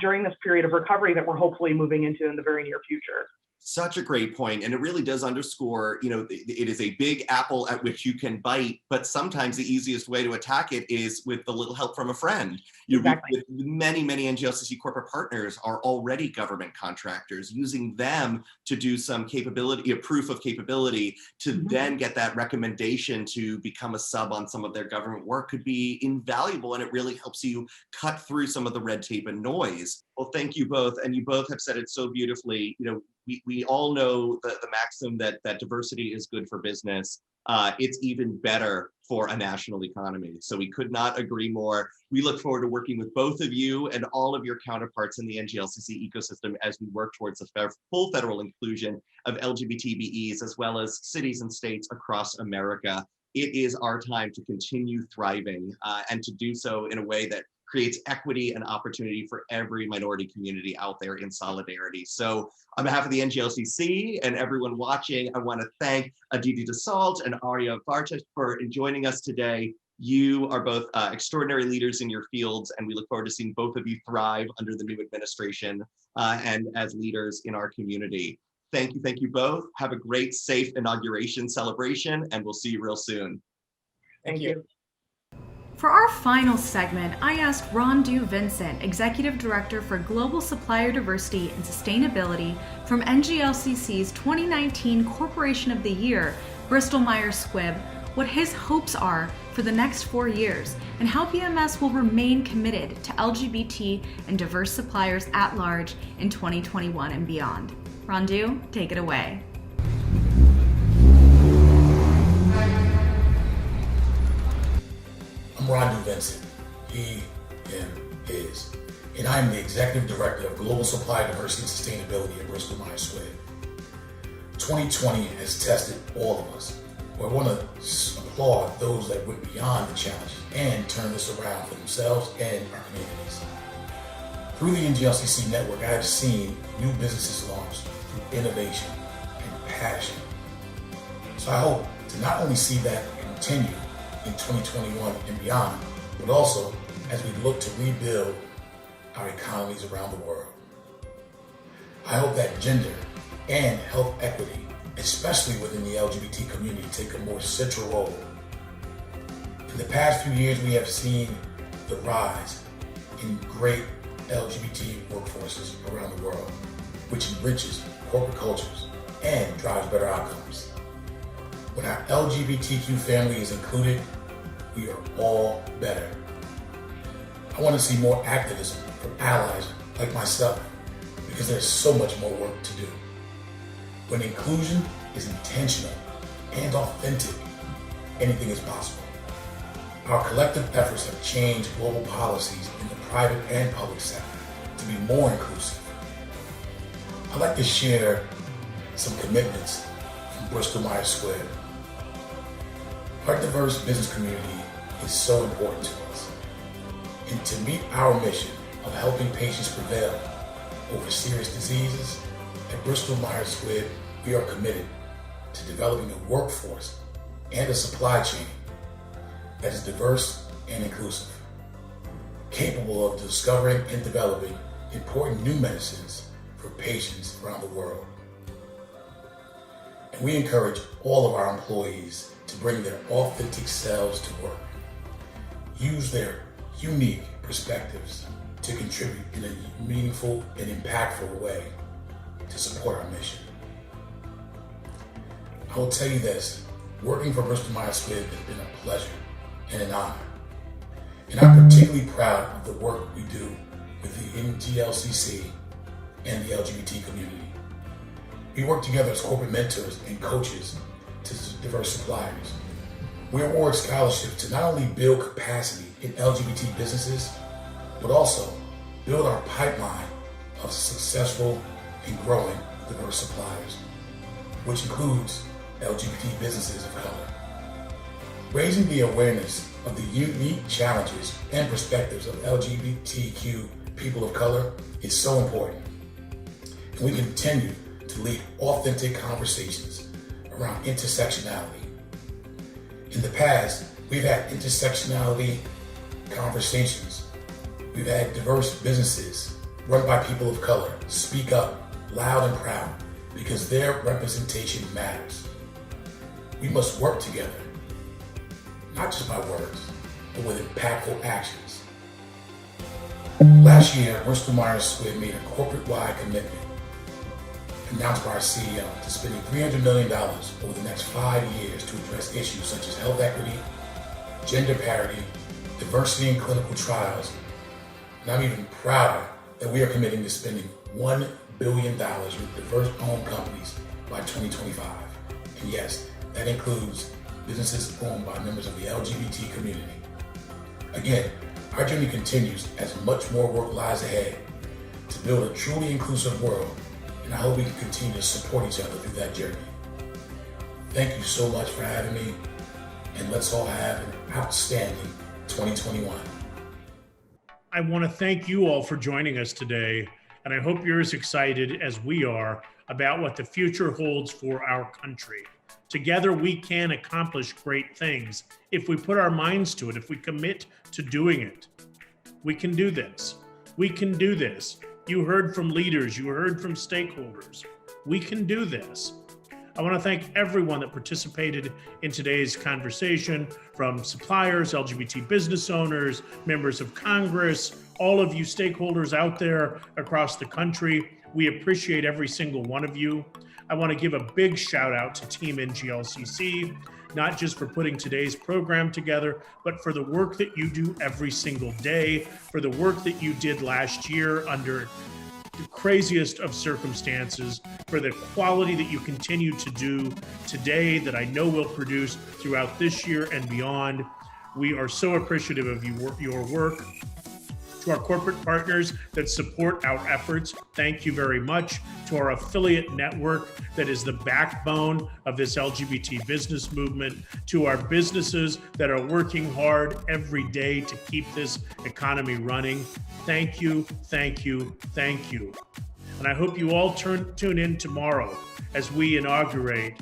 during this period of recovery that we're hopefully moving into in the very near future. Such a great point, and it really does underscore, it is a big apple at which you can bite, but sometimes the easiest way to attack it is with a little help from a friend. Exactly. Many NGLCC corporate partners are already government contractors, using them to do some capability, a proof of capability, to then get that recommendation to become a sub on some of their government work could be invaluable, and it really helps you cut through some of the red tape and noise. Well, thank you both, and you both have said it so beautifully. We all know the maxim that diversity is good for business. It's even better for a national economy. So we could not agree more. We look forward to working with both of you and all of your counterparts in the NGLCC ecosystem as we work towards the full federal inclusion of LGBTBEs, as well as cities and states across America. It is our time to continue thriving and to do so in a way that creates equity and opportunity for every minority community out there in solidarity. So on behalf of the NGLCC and everyone watching, I want to thank Aditi DeSalt and Arya Vartas for joining us today. You are both extraordinary leaders in your fields, and we look forward to seeing both of you thrive under the new administration and as leaders in our community. Thank you both. Have a great, safe inauguration celebration, and we'll see you real soon. Thank you. For our final segment, I asked Rondu Vincent, Executive Director for Global Supplier Diversity and Sustainability from NGLCC's 2019 Corporation of the Year, Bristol-Myers Square, what his hopes are for the next 4 years and how BMS will remain committed to LGBT and diverse suppliers at large in 2021 and beyond. Rondu, take it away. I'm Rondu Vincent, he, him, his, and I am the Executive Director of Global Supply Diversity and Sustainability at Bristol-Myers Square. 2020 has tested all of us. I want to applaud those that went beyond the challenges and turned this around for themselves and our communities. Through the NGLCC network, I have seen new businesses launched through innovation and passion. So I hope to not only see that continue in 2021 and beyond, but also as we look to rebuild our economies around the world. I hope that gender and health equity, especially within the LGBT community, take a more central role. In the past few years, we have seen the rise in great LGBT workforces around the world, which enriches corporate cultures and drives better outcomes. When our LGBTQ family is included, we are all better. I want to see more activism from allies like myself, because there's so much more work to do. When inclusion is intentional and authentic, anything is possible. Our collective efforts have changed global policies in the private and public sector to be more inclusive. I'd like to share some commitments in Bristol-Myers Square. Our diverse business community is so important to us. And to meet our mission of helping patients prevail over serious diseases, at Bristol-Myers Square, we are committed to developing a workforce and a supply chain that is diverse and inclusive, capable of discovering and developing important new medicines for patients around the world. And we encourage all of our employees to bring their authentic selves to work, use their unique perspectives to contribute in a meaningful and impactful way to support our mission. I will tell you this, working for Bristol-Myers Square has been a pleasure and an honor. And I'm particularly proud of the work we do with the NGLCC and the LGBT community. We work together as corporate mentors and coaches to diverse suppliers. We award scholarships to not only build capacity in LGBT businesses, but also build our pipeline of successful and growing diverse suppliers, which includes LGBT businesses of color. Raising the awareness of the unique challenges and perspectives of LGBTQ people of color is so important. And we continue to lead authentic conversations around intersectionality. In the past, we've had intersectionality conversations. We've had diverse businesses run by people of color speak up loud and proud because their representation matters. We must work together, not just by words, but with impactful actions. Last year, Bristol-Myers Square made a corporate-wide commitment announced by our CEO to spending $300 million over the next 5 years to address issues such as health equity, gender parity, diversity in clinical trials. And I'm even prouder that we are committing to spending $1 billion with diverse-owned companies by 2025. And yes, that includes businesses owned by members of the LGBT community. Again, our journey continues as much more work lies ahead to build a truly inclusive world, and I hope we can continue to support each other through that journey. Thank you so much for having me, and let's all have an outstanding 2021. I want to thank you all for joining us today, and I hope you're as excited as we are about what the future holds for our country. Together, we can accomplish great things if we put our minds to it, if we commit to doing it. We can do this. We can do this. You heard from leaders, you heard from stakeholders. We can do this. I want to thank everyone that participated in today's conversation, from suppliers, LGBT business owners, members of Congress, all of you stakeholders out there across the country. We appreciate every single one of you. I want to give a big shout out to Team NGLCC, not just for putting today's program together, but for the work that you do every single day, for the work that you did last year under the craziest of circumstances, for the quality that you continue to do today that I know will produce throughout this year and beyond. We are so appreciative of your work. To our corporate partners that support our efforts, thank you very much. To our affiliate network that is the backbone of this LGBT business movement, to our businesses that are working hard every day to keep this economy running, thank you, thank you, thank you. And I hope you all tune in tomorrow as we inaugurate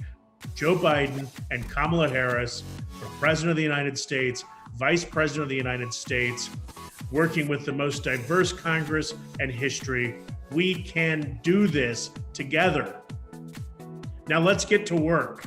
Joe Biden and Kamala Harris for President of the United States, Vice President of the United States, working with the most diverse Congress in history. We can do this together. Now let's get to work.